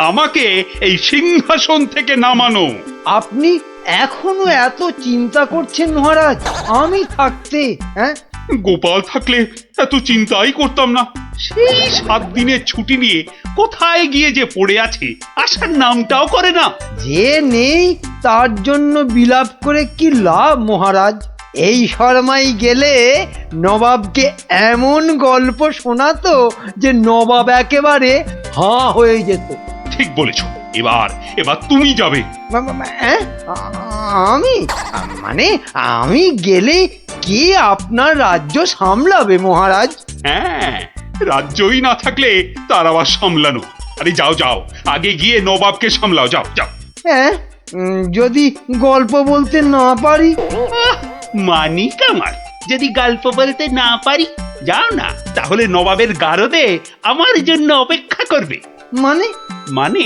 আমাকে এই সিংহাসন থেকে নামানো। আপনি এখনো এত চিন্তা করছেন মহারাজ, আমি থাকতে? হ্যাঁ, গোপাল থাকলে এত চিন্তাই করতাম না। সেই 7 দিনের ছুটি নিয়ে কোথায় গিয়ে যে পড়ে আছে, আসার নামটাও করে না। যে নেই তার জন্য বিলাপ করে কি লাভ মহারাজ? এই শর্মাই গেলে নবাবকে এমন গল্প শোনাতো যে নবাব একেবারে হাঁ হয়ে যেত। ঠিক বলেছ, এবার তুমি যাবে। আমি? মানে আমি গেলে কে আপনার রাজ্য সামলাবে মহারাজ? হ্যাঁ, রাজ্যই না থাকলে তার আবার সামলানো। আরে যাও যাও, আগে গিয়ে নবাবকে সামলাও, যাও যাও। হ্যাঁ, যদি গল্প বলতে না পারি? মানি কামাল, যদি গল্প বলতে না পারি, যাও না, তাহলে নবাবের গারদে আমার জন্য অপেক্ষা করবে। মানে?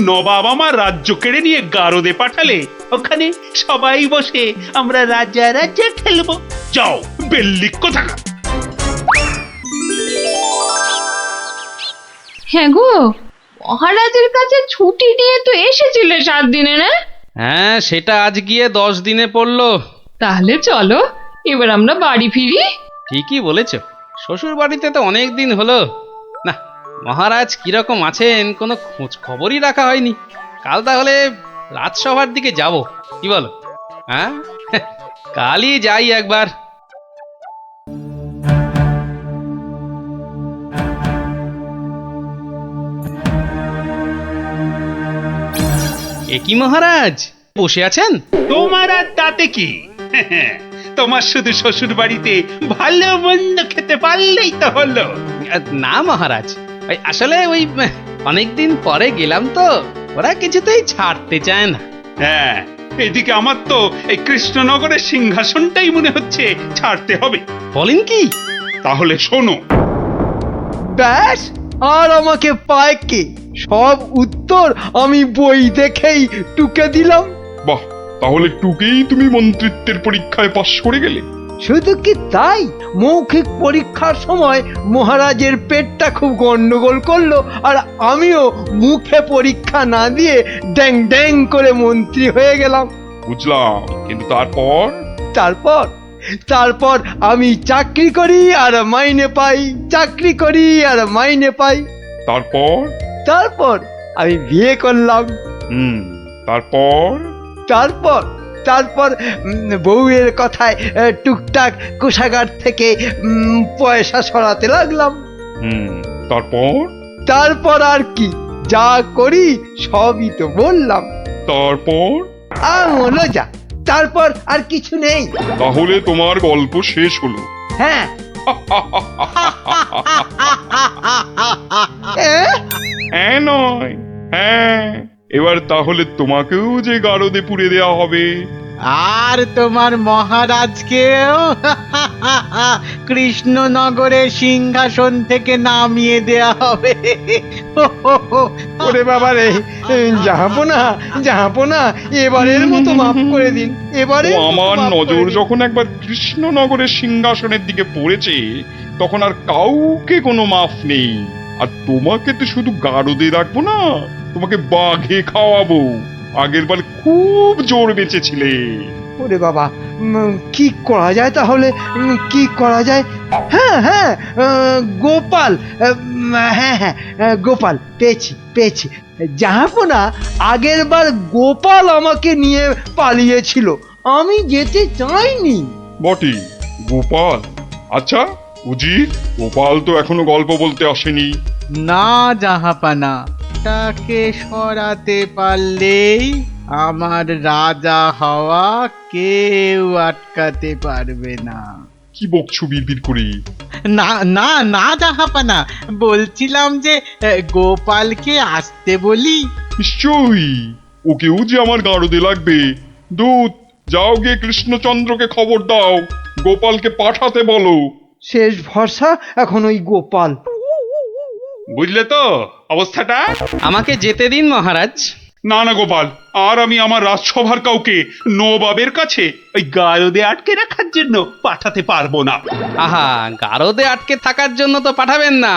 নবাব আমার রাজ্য কেড়ে নিয়ে গারদে পাঠালে ওখানে সবাই বসে আমরা রাজা রাজা খেলবো। যাও বেল্লি কোথাকার। হ্যাঁ গো, মহারাজের কাছে ছুটি নিয়ে তো এসেছিলে 7 দিনে, না? হ্যাঁ, সেটা আজ গিয়ে 10 দিনে পড়লো। তাহলে চলো এবার আমরা বাড়ি ফিরি। ঠিকই বলেছ, শ্বশুর বাড়িতে তো অনেক দিন হলো না। মহারাজ কিরকম আছেন কোনো খোঁজ খবরই রাখা হয়নি। কাল তাহলে রাজসভার দিকে যাব, কি বলো? হ্যাঁ, কালই যাই একবার। এ কি মহারাজ, বসে আছেন? তোমার আর তাতে কি? তোমার শুধু শ্বশুর বাড়িতে ভালো মন্দ খেতে পারলেই তো হলো। না মহারাজ, ওই আসলে ওই অনেকদিন পরে গেলাম তো, ওরা কিছুতেই ছাড়তে চায় না। হ্যাঁ, এদিকে আমার তো এই কৃষ্ণনগরের সিংহাসনটাই মনে হচ্ছে ছাড়তে হবে। বলেন কি? তাহলে শোনো। ব্যাস, আর আমাকে পায় কে? সব উত্তর আমি বই দেখেই টুকে দিলাম। বাহ, তাহলে টুকেই তুমি মন্ত্রিত্বের পরীক্ষায় পাশ করে গেলে। শুধু কি তাই, মৌখিক পরীক্ষার সময় মহারাজের পেটটা খুব গন্ডগোল করলো, আর আমিও মুখে পরীক্ষা না দিয়ে ড্যাং ড্যাং করে মন্ত্রী হয়ে গেলাম। বুঝলাম, কিন্তু তারপর? তারপর আমি চাকরি করি আর মাইনে পাই, চাকরি করি আর মাইনে পাই। তারপর আমি বিয়ে করলাম। তারপর বউয়ের কথায় টুকটাক কোষাগার থেকে পয়সা সরাতে লাগলাম। তারপর আর কি, যা করি সবই তো বললাম। মনে যা, তারপর আর কিছু নেই। তাহলে তোমার গল্প শেষ হলো? হ্যাঁ। নয়, হ্যাঁ। এবার তাহলে তোমাকেও যে গারদে পুড়ে দেওয়া হবে, আর তোমার মহারাজকেও কৃষ্ণনগরের সিংহাসন থেকে নামিয়ে দেয়া হবে। ওরে বাবা রে, জাহাপনা, এবারের মতো মাফ করে দিন। আমার নজর যখন একবার কৃষ্ণনগরের সিংহাসনের দিকে পড়েছে, তখন আর কাউকে কোনো মাফ নেই। আর তোমাকে তো শুধু গারদে রাখবো না, তোমাকে বাঘে খাওয়াবো। আগের বার খুব জোর বেঁচেছিলে। ওরে বাবা, কি করা যায় তাহলে? কি করা যায়? হ্যাঁ, গোপাল। হ্যাঁ, গোপাল পেয়েছি। জাহাপনা, আগের বার গোপাল আমাকে নিয়ে পালিয়েছিল, আমি যেতে চাইনি। বটে, গোপাল? আচ্ছা উজির, গোপাল তো এখনো গল্প বলতে আসেনি। না জাহাপানা, তাকে সরাতে পারলেই আমার রাজা হওয়া কেউ আটকাতে পারবে না। কি বকছো বিড়বিড় করে? না জাহাপানা, বলছিলাম যে গোপালকে আসতে বলি। নিশ্চয়ই, ওকেও যে আমার গারদে লাগবে। দূত, যাও গিয়ে কৃষ্ণচন্দ্রকে খবর দাও, গোপালকে পাঠাতে বলো। শেষ ভরসা এখন ওই গোপাল। বুঝলে তো অবস্থাটা? আমাকে যেতে দিন মহারাজ। না গোপাল, আর আমি আমার রাজসভার কাউকে নবাবের কাছে ওই গারদে আটকে রাখার জন্য পাঠাতে পারবো না। আহা, গারদে আটকে থাকার জন্য তো পাঠাবেন না,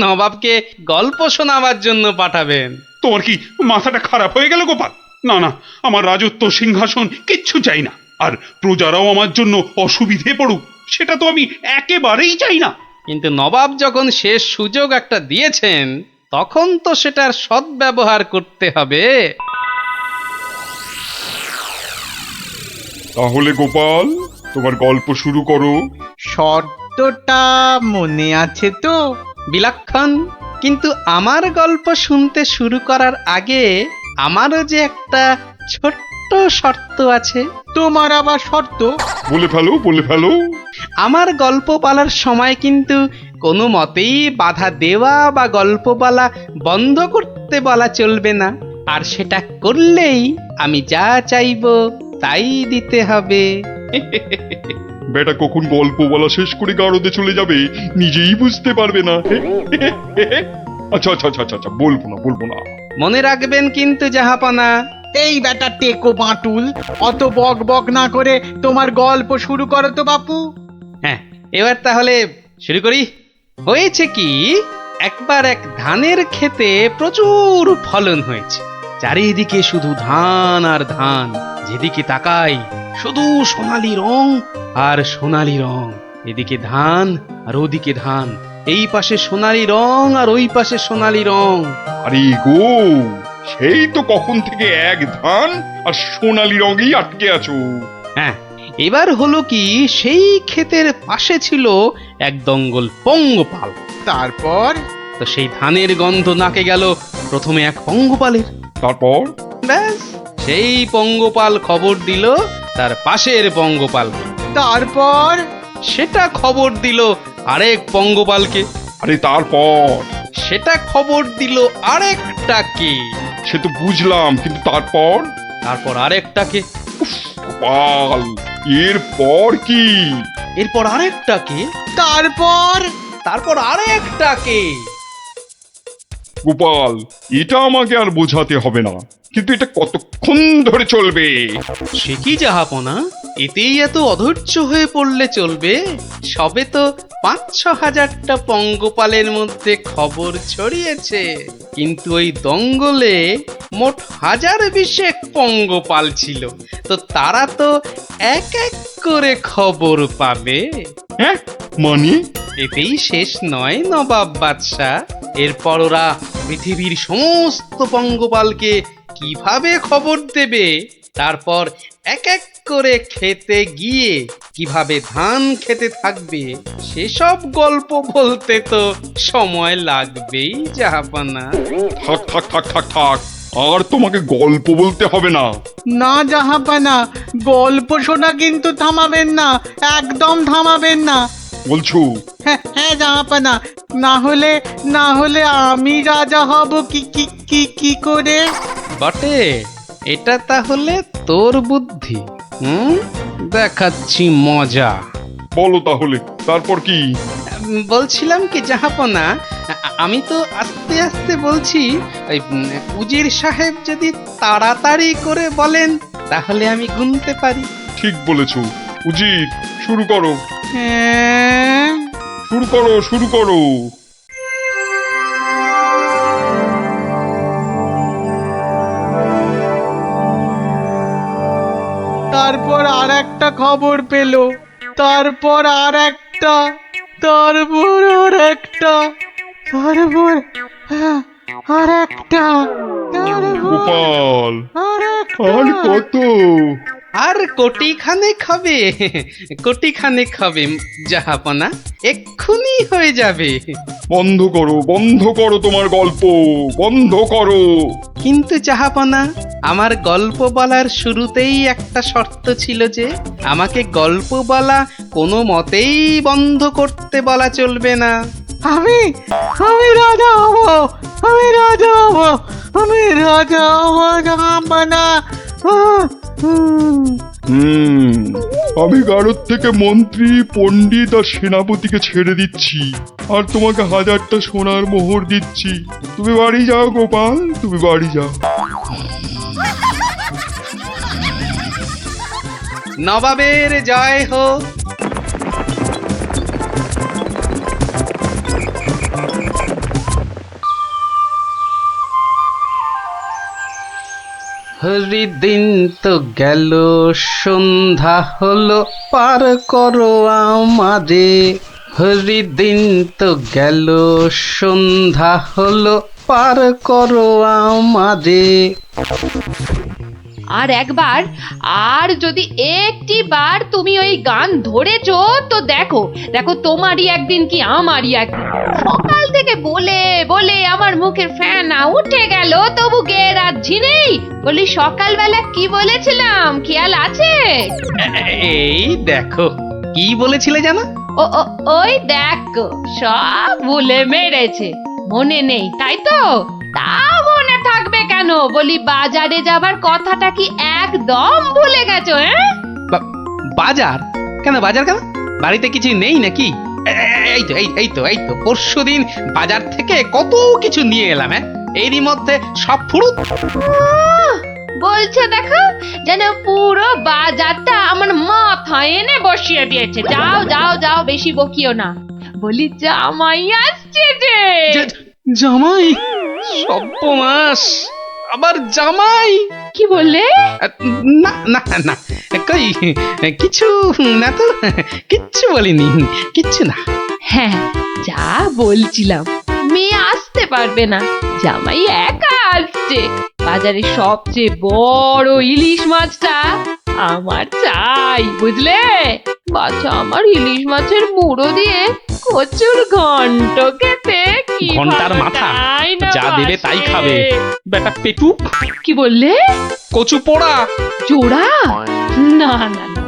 নবাবকে গল্প শোনাবার জন্য পাঠাবেন। তোমার কি মাথাটা খারাপ হয়ে গেল গোপাল? না, আমার রাজত্ব সিংহাসন কিচ্ছু চাই না, আর প্রজারাও আমার জন্য অসুবিধে পড়ুক, সেটা তো আমি একেবারেই চাই না। কিন্তু নবাব যখন শেষ সুযোগ একটা দিয়েছেন, তখন তো সেটার সদ্ব্যবহার করতে হবে। তাহলে গোপাল, তোমার গল্প শুরু করো। শর্তটা মনে আছে তো? বিলক্ষণ, কিন্তু আমার গল্প শুনতে শুরু করার আগে আমারও যে একটা ছোট্ট শর্ত আছে। তোমার আবার শর্ত? বলে ফেলো। আমার গল্প বলার সময় কিন্তু কোনো মতেই বাধা দেওয়া বা গল্প বলা বন্ধ করতে বলা চলবে না, আর সেটা করলেই আমি যা চাইবো তাই দিতে হবে। বেটা কখন গল্প বলা শেষ করে গারদে চলে যাবে নিজেই বুঝতে পারবে না। আচ্ছা, বলবো না। মনে রাখবেন কিন্তু জাহাপনা। এই বেটা টেকো বাঁটুল, অত বক বক না করে তোমার গল্প শুরু করো তো বাপু। হ্যাঁ, এবার তাহলে শুরু করি। হয়েছে কি, একবার এক ধানের ক্ষেতে প্রচুর ফলন হয়েছে। চারিদিকে শুধু ধান আর ধান, যেদিকে তাকাই শুধু সোনালী রং আর সোনালী রং। এদিকে ধান আর ওদিকে ধান, এই পাশে সোনালী রং আর ওই পাশে সোনালী রং। আরে গো, সেই তো কখন থেকে এক ধান আর সোনালী রঙেই আটকে আছো। হ্যাঁ, এবার হলো কি, সেই ক্ষেতের পাশে ছিল এক দঙ্গল পঙ্গপাল। তারপর তো সেই ধানের গন্ধ নাকে গেল প্রথমে এক পঙ্গপালের। তারপর ব্যাস, সেই পঙ্গপাল খবর দিল তার পাশের পঙ্গপালকে। তারপর সেটা খবর দিল আরেক পঙ্গপালকে। আরে তারপর সেটা খবর দিল আরেকটাকে। সে তো বুঝলাম, কিন্তু তারপর তারপর আরেকটাকে। গোপাল, এরপর কি? এরপর আরেকটাকে। তারপর আরেকটাকে। গোপাল, এটা আমাকে আর বোঝাতে হবে না, কিন্তু এটা কতক্ষণ ধরে চলবে? সে কি জাহাপনা, এতেই এত অধৈর্য হয়ে পড়লে চলবে? সবে তো ৫-৬ হাজারটা পঙ্গপালের মধ্যে খবর ছড়িয়েছে, কিন্তু ওই দঙ্গলে মোট ১০২০ পঙ্গপাল ছিল। তো তারা তো এক এক করে খবর পাবে। হ্যাঁ, মানে? এতেই শেষ নয় নবাব বাদশাহ। এরপর ওরা পৃথিবীর সমস্ত পঙ্গপালকে কিভাবে খবর দেবে, তারপর এক এক করে খেতে গিয়ে কিভাবে ধান খেতে থাকবে, সেসব গল্প বলতে তো সময় লাগবেই জাহাপনা। থাক থাক থাক থাক থাক, আর তোমাকে গল্প বলতে হবে না। না জাহাপানা, গল্প শোনা কিন্তু থামাবেন না, একদম থামাবেন না। বলছো? হ্যাঁ হ্যাঁ জাহাপানা, না হলে আমি রাজা হব কি কি কি কি করে? বটে, এটা তাহলে তোর বুদ্ধি। দেখাচ্ছি মজা। বলো তাহলে, তারপর কি? বলছিলাম কি জাহাপনা, আমি তো আস্তে আস্তে বলছি। ওই উজির সাহেব যদি তাড়াতাড়ি করে বলেন তাহলে আমি গুনতে পারি। ঠিক বলেছো। উজির, শুরু করো। হ্যাঁ, শুরু করো, শুরু করো। তারপর আর একটা খবর পেল, তারপর আর একটা, তারপর আর একটা, তারপর আর একটা, গোপাল, আর আর কত? আর কোটিখানেক হবে, কোটিখানেক হবে জাহাপনা, এক্ষুনি হয়ে যাবে। বন্ধ করো, বন্ধ করো তোমার গল্প, বন্ধ করো। কিন্তু জাহাপনা, আমার গল্প বলার শুরুতেই একটা শর্ত ছিল যে আমাকে গল্প বলা কোনো মতেই বন্ধ করতে বলা চলবে না। আমি রাজা হব, আমি রাজা হব, আমি রাজা হব জাহাপানা। আমি গারদ থেকে মন্ত্রী, পণ্ডিত আর সেনাপতিকে ছেড়ে দিচ্ছি, আর তোমাকে 1000টা সোনার মোহর দিচ্ছি। তুমি বাড়ি যাও গোপাল, তুমি বাড়ি যাও। নবাবের জয় হোক। হরিদিন তো গেল, সন্ধ্যা হলো, পার করো আমারে। হরিদিন তো গেল, সন্ধ্যা হলো, পার করো আমারে। আর একবার, আর যদি একটি বার তুমি ওই গান ধরেছো তো দেখো দেখো, তোমারই একদিন কি আমারই একদিন। সকাল থেকে বলে বলে আমার মুখের ফেনা উঠে গেল, তবু গেয়ে রাখছি নেই। বলি সকালবেলা কি বলেছিলাম, খেয়াল আছে? এই দেখো, কি বলেছিলে জানো? ওই দেখো, সব ভুলে মেরেছে, মনে নেই তাই তো? তা মনে থাকবে কেন? বলি বাজারে যাবার কথাটা কি একদম ভুলে গেছো? বাজার কেন? বাজার কেন? বাড়িতে কিছু নেই নাকি? এই তো পরশুদিন বাজার থেকে কত কিছু নিয়ে এলাম। এরই মধ্যে সব ফুরুত। বলছে দেখো যেন পুরো বাজারটা আমার মাথায় এনে বসিয়ে দিয়েছে। যাও যাও যাও, বেশি বকিও না। বলি জামাই আসছে যে। জামাই? সর্বনাশ, আবার জামাই? কি বললে? না না না, কই কিছু না তো, কিচ্ছু বলিনি, কিচ্ছু না। হ্যাঁ, যা বলছিলাম, মেয়ে আসতে পারবে না, জামাই একা আসছে। বাজারে সবচেয়ে বড় ইলিশ মাছটা আমার চাই, বুঝলে? বাচ্চা আমার ইলিশ মাছের মুড়ো দিয়ে কচুর ঘন্ট খেতে কি ঘন্টার মাথা যা দেবে তাই খাবে বেটা পেটু। কি বললে? কচু পোড়া জোড়া? না না না,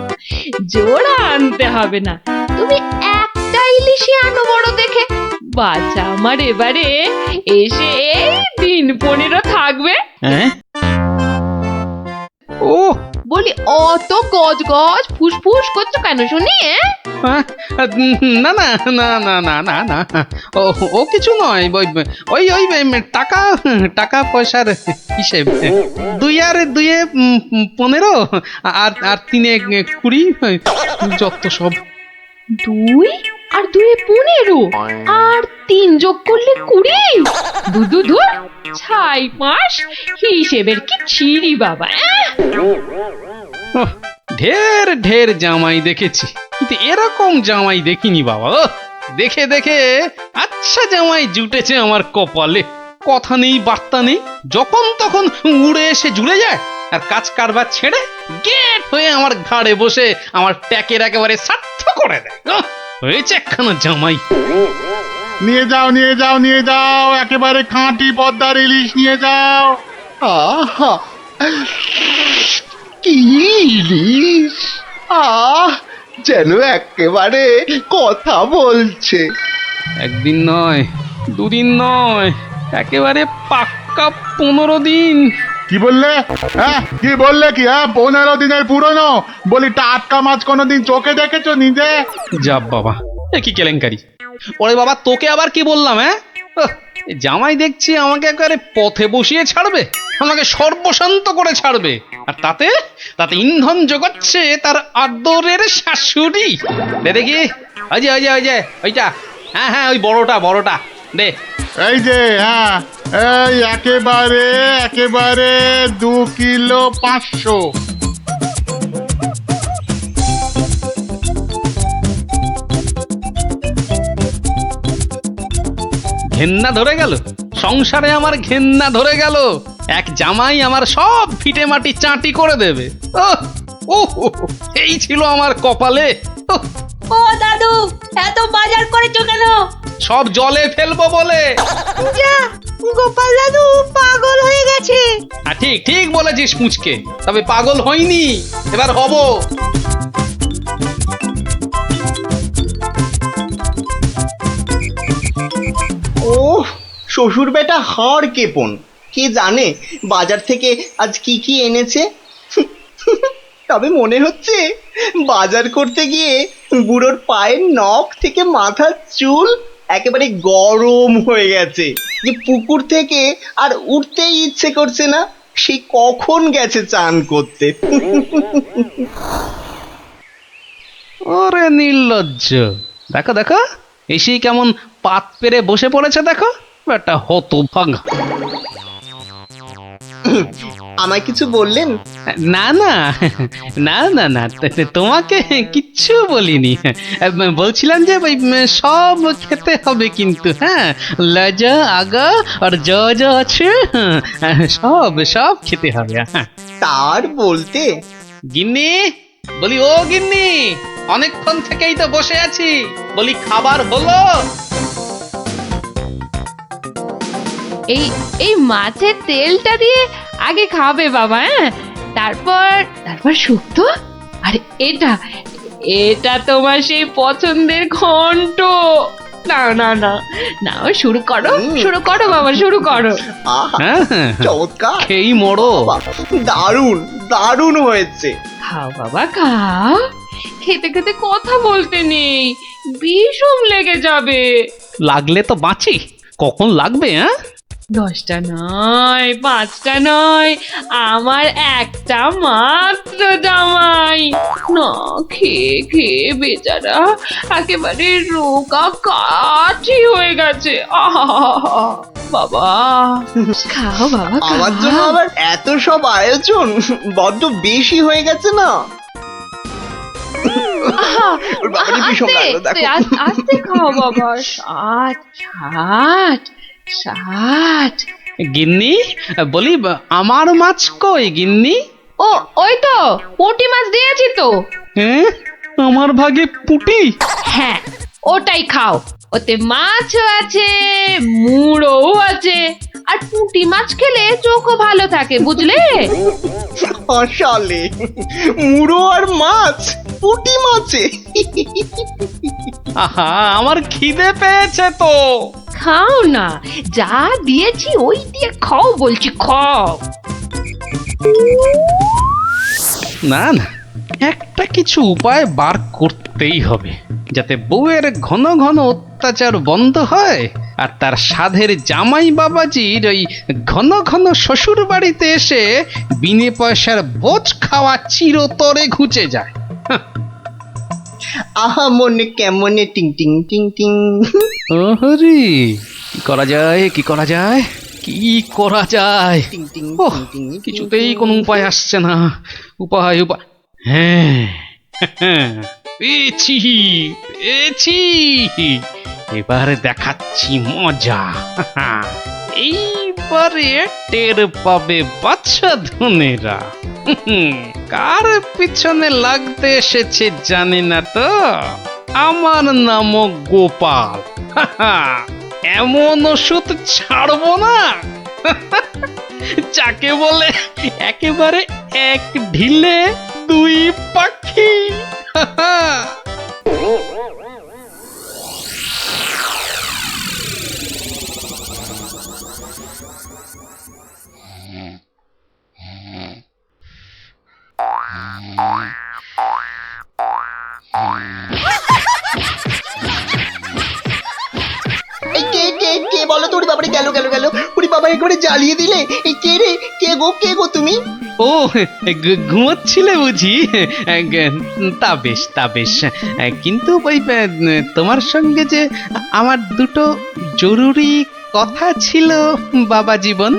জোড়া আনতে হবে না, তুমি একটা ইলিশই আনো বড় দেখে। বাচ্চা আমার এবারে এসে এই দিন 15 থাকবে। ও বলি অত গজ গজ ফুসফুস করছো কেন শুনি? না না না না না না না, ও কিছু নয়, ওই ওই টাকা টাকা পয়সার হিসেব। 2 আর 2 15 আর 3 20, যত সব। 2 আর 2 15 আর 3 যোগ করলে 20। দুদু ছাই মাস হিসেবের কি ছিরি বাবা। ঢের ঢের জামাই দেখেছি, কিন্তু এরকম জামাই দেখিনি বাবা। দেখে দেখে আচ্ছা জামাই জুটেছে আমার কপালে। কথা নেই বার্তা নেই, যখন তখন উড়ে এসে জুড়ে যায়, আর কাজ কারবার ছেড়ে গেট হয়ে আমার ঘাড়ে বসে আমার ট্যাকের একেবারে সার্থ করে দেয়। হয়েছে একখানা জামাই। নিয়ে যাও নিয়ে যাও নিয়ে যাও, একেবারে খাঁটি পদ্মার ইলিশ নিয়ে যাও। আহা, কি ইলিশ! যেন একেবারে কথা বলছে। একদিন নয়, 2 দিন নয়, একেবারে পাক্কা 15 দিন। কি বললে? হ্যাঁ, কি বললে? কি 15 দিনের পুরনো? বলি টাটকা মাছ কোনোদিন চোখে দেখেছো নিজে? যা বাবা, এ কি কেলেঙ্কারি! ওরে বাবা, তোকে আবার কি বললাম? জামাই দেখছি আমাকে একেবারে পথে বসিয়ে ছাড়বে, আমাকে সর্বশান্ত করে ছাড়বে, আর তাতে তাতে ইন্ধন জোগাচ্ছে তার আদরের শাশুড়ি। দে দেখি, ওই যে ওই যে ওই যে ওইটা, হ্যাঁ হ্যাঁ, ওই বড়টা বড়টা দে। এই যে, হ্যাঁ, এই একেবারে একেবারে 2 কিলো 500। ঘেন্না ধরে গেল, সংসারে আমার ঘেন্না ধরে গেল। এক জামাই আমার সব ফিটে মাটি চাটি করে দেবে। এই ছিল আমার কপালে। ও দাদু, এত বাজার করেছো কেন? সব জলে ফেলবো বলে। যা, গোপাল দাদু পাগল হয়ে গেছে। ঠিক ঠিক বলেছিস মুচকে, তবে পাগল হইনি, এবার হব। ও শ্বশুর বেটা হাড় কেপন, কে জানে বাজার থেকে আজ কি কি এনেছে। তবে মনে হচ্ছে বাজার করতে গিয়ে বুড়োর পায়ের নখ থেকে মাথার চুল একেবারে গরম হয়ে গেছে, যে পুকুর থেকে আর উঠতেই ইচ্ছে করছে না। সে কখন গেছে চান করতে। ওরে নির্লজ্জ, দেখো দেখো এসেই কেমন পাত পেরে বসে পড়েছে, দেখো একটা হতভাগা। আমায় কিছু বললেন? না না না না না, তোমাকে কিচ্ছু বলিনি। বলছিলাম যে সব খেতে হবে কিন্তু, হ্যাঁ, লাজা আগা আর যা যা আছে সব সব খেতে হবে। তার বলতে? গিন্নি, বলি ও গিন্নি, অনেকক্ষণ থেকেই তো বসে আছি, বলি খাবার হলো? এই এই মাছের তেলটা দিয়ে আগে খাবে বাবা, হ্যাঁ, তারপর তারপর শুক্তো। আর এটা এটা তোমার সেই পছন্দের ঘন্ট। না না না না, শুরু করো শুরু করো বাবা, শুরু করো। চমৎকার, এই মোড়ো, দারুণ দারুণ হয়েছে। খাও বাবা খাও, খেতে খেতে কথা বলতে নেই, বিষম লেগে যাবে। লাগলে তো বাঁচি, কখন লাগবে? হ্যাঁ, 10টা নয়, 5টা নয়, আমার একটা মাত্র জামাই। না খেয়ে খেয়ে বেচারা একেবারে রোগা কাঠি হয়ে গেছে। আহা বাবা, খাও বাবা, আমার জন্য খাও। আবার এত সব আয়োজন বড্ড বেশি হয়ে গেছে না? আহা, ওর বাবারই ভীষণ আস্তে, লাগলো, দেখো। আস্তে খাও বাবা। 60 গিন্নি, বলি আমার মাছ কই গিন্নি? ও ওই তো পুঁটি মাছ দিয়েছি তো। হ্যাঁ, আমার ভাগে পুটি। হ্যাঁ, ওটাই খাও। ওতে মাছও আছে, মুড়োও আছে, আর পুঁটি মাছ খেলে চোখও ভালো থাকে, বুঝলে? আসলে মুড়ো আর মাছ, পুঁটি মাছে। আহা, আমার খিদে পেয়েছে তো। খাও না, যা দিয়েছি ওই দিয়ে খাও বলছি, খাও। না না, একটা কিছু উপায় বার করতেই হবে, যাতে বউয়ের ঘন ঘন অত্যাচার বন্ধ হয় আর তার সাধের জামাই বাবাজির ওই ঘন ঘন শ্বশুর বাড়িতে এসে বিনে পয়সার ভোজ খাওয়া চিরতরে ঘুচে যায়। আহা মনে কেমনে টিং টিং টিং টিং। ওহরি, কি করা যায়, কি করা যায়, কি করা যায়? টিং টিং ওহ, টিং টিং। কিছুতেই কোনো উপায় আসছে না। উপায় উপায়, হ্যাঁ, পেয়েছি পেয়েছি, এবারে দেখাচ্ছি মজা। এইবারে টের পাবে বাচ্চা ধনেরা কার পিছনে লাগতে এসেছে জানি না তো। আমার নামও গোপাল। এমন ওষুধ ছাড়বো না যাকে বলে একেবারে এক ঢিলে 2 পাখি। এই কে বলো তো? ওরে বাবারে, গেল গেল গেল। ওরে বাবা, একবারে জ্বালিয়ে দিলে। এই কে রে? কে গো তুমি? ও, ঘুমোচ্ছিলে বুঝি? তা বেশ, তা বেশ। কিন্তু ওই তোমার সঙ্গে যে আমার দুটো জরুরি কথা ছিল বাবা জীবন।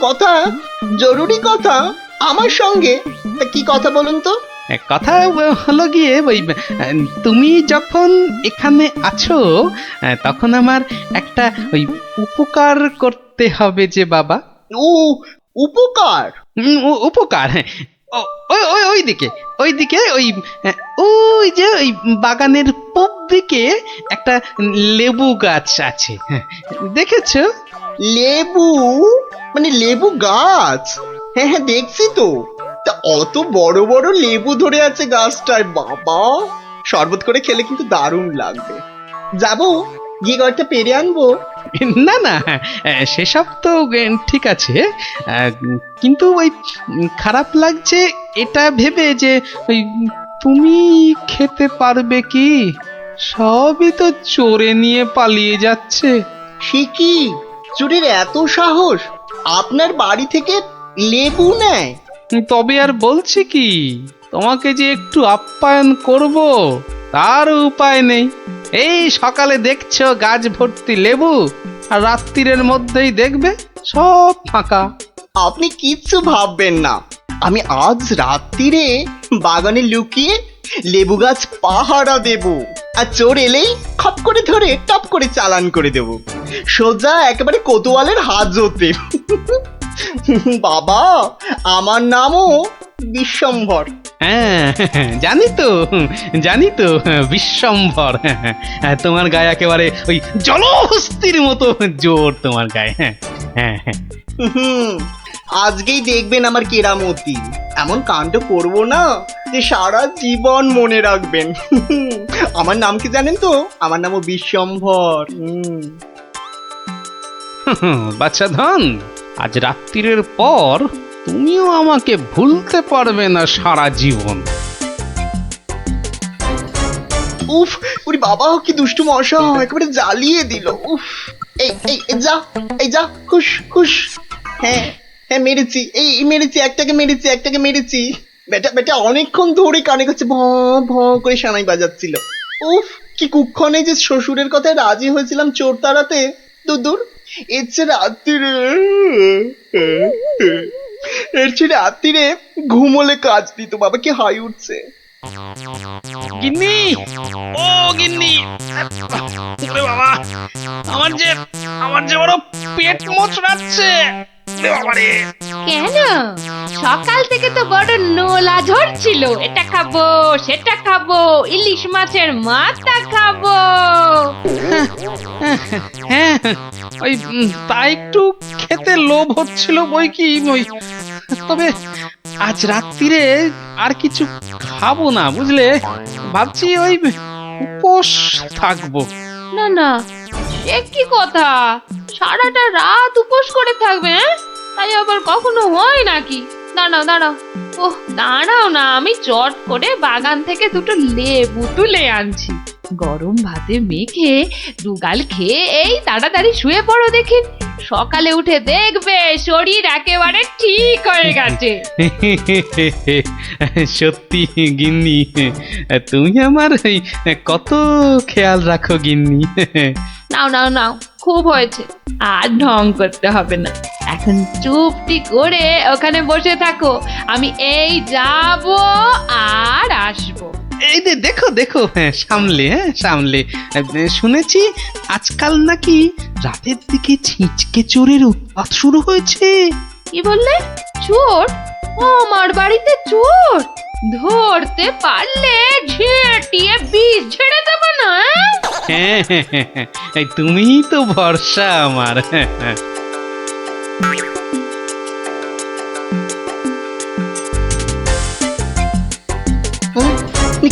কথা? জরুরি কথা আমার সঙ্গে? তা কি কথা বলুন তো? কথা হলো গিয়ে ওই তুমি যখন এখানে আছো তখন আমার একটা ওই উপকার করতে হবে যে বাবা। উপকার? উপকার, হ্যাঁ। ওইদিকে ওই যে ওই বাগানের পূব দিকে একটা লেবু গাছ আছে, দেখেছো? লেবু? মানে লেবু গাছ? হ্যাঁ হ্যাঁ, দেখছি তো। তা অত বড় বড় লেবু ধরে আছে গাছটায়, বাবা! শরবত করে খেলে কিন্তু দারুণ লাগবে। যাবো, গিয়ে কয়েকটা পেরে আনবো। না না, সেসব তো ঠিক আছে, কিন্তু ওই খারাপ লাগছে এটা ভেবে যে ওই তুমি খেতে পারবে কি? সবই তো চোরে নিয়ে পালিয়ে যাচ্ছে। সে কি? চোরের এত সাহস? আপনার বাড়ি থেকে লেবু নেয়? তবে আর বলছি কি, তোমাকে যে একটু আপ্যায়ন করব তার উপায় নেই। এই সকালে দেখছো গাছ ভর্তি লেবু, আর রাত্রির মধ্যেই দেখবে সব ফাঁকা। আপনি কিচ্ছু ভাববেন না, আমি আজ রাত্রিরে বাগানে লুকিয়ে লেবু গাছ পাহারা দেব, আর চোর এলেই খপ করে ধরে টপ করে চালান করে দেব, সোজা একেবারে কোতোয়ালের হাজতে। বাবা, আমার নামও বিশ্বম্ভর। হ্যাঁ, জানি তো বিশ্বম্ভর। তোমার গায়ে একেবারে ওই জলহস্তির মতো জোর তোমার গায়ে। হ্যাঁ, আজকেই দেখবেন আমার কেরামতি। এমন কাণ্ড করবো না যে সারা জীবন মনে রাখবেন। আমার নাম কি জানেন তো? আমার নামও বিশ্বম্ভর। বাচ্চা ধন, আজ রাত্রির পর তুমিও আমাকে ভুলতে পারবে না সারা জীবন। উফ, ওরে বাবা, কি দুষ্টু মশা, একেবারে জ্বালিয়ে দিল। উফ। এই যা, এই যা, খুশ খুশ। হ্যাঁ হ্যাঁ, মেরেছি, এই মেরেছি, একটাকে মেরেছি। বেটা অনেকক্ষণ ধরে কানে কাছে ভ ভ করে সানাই বাজাচ্ছিল। উফ, কি কুক্ষণে যে শ্বশুরের কথায় রাজি হয়েছিলাম চোর তাড়াতে। দূর, এর চেয়ে রাত্রিরে ঘুমোলে কাজ দিত। বাবা কি হাই উঠছে। গিন্নি, ও গিন্নি, ওরে বাবা, আমার যে বড় পেট মোচড়াচ্ছে। কেন সকাল থেকে তো বড় নোলা ঝরছিল, এটা খাবো সেটা খাবো, ইলিশ মাছের মাথা খাবো। হ্যাঁ, ওই তা একটু খেতে লোভ হচ্ছিল বই কি, ওই তবে আজ রাত্রিরে আর কিছু খাবো না, বুঝলে। ভাবছি ওই উপোস থাকবো। না না, সে কি কথা, সারাটা রাত উপোস করে থাকবে? তাই আবার কখনো হয় নাকি? দাঁড়াও, ওহ দাঁড়াও না, আমি চট করে বাগান থেকে দুটো লেবু তুলে আনছি। গরম ভাতে মেখে দুগাল খেয়ে এই তাড়াতাড়ি শুয়ে পড়ো দেখি, সকালে উঠে দেখবে শরীর একেবারে ঠিক হয়ে গেছে। সত্যি গিন্নি, তুমি আমার কত খেয়াল রাখো গিন্নি। নাও, খুব হয়েছে, আর ঢং করতে হবে না। এখন চুপটি করে ওখানে বসে থাকো, আমি এই যাব আর আসবো। এই যে দেখো, সামলে। শুনেছি আজকাল নাকি রাতের দিকে ছিঁচকে চোরের উৎপাত শুরু হয়েছে। কি বললে? চোর? আমার বাড়িতে চোর? ধরতে পারলে ঝেঁটিয়ে বীজ ঝেড়ে দেবো না? হ্যাঁ, তুমিই তো ভরসা আমার।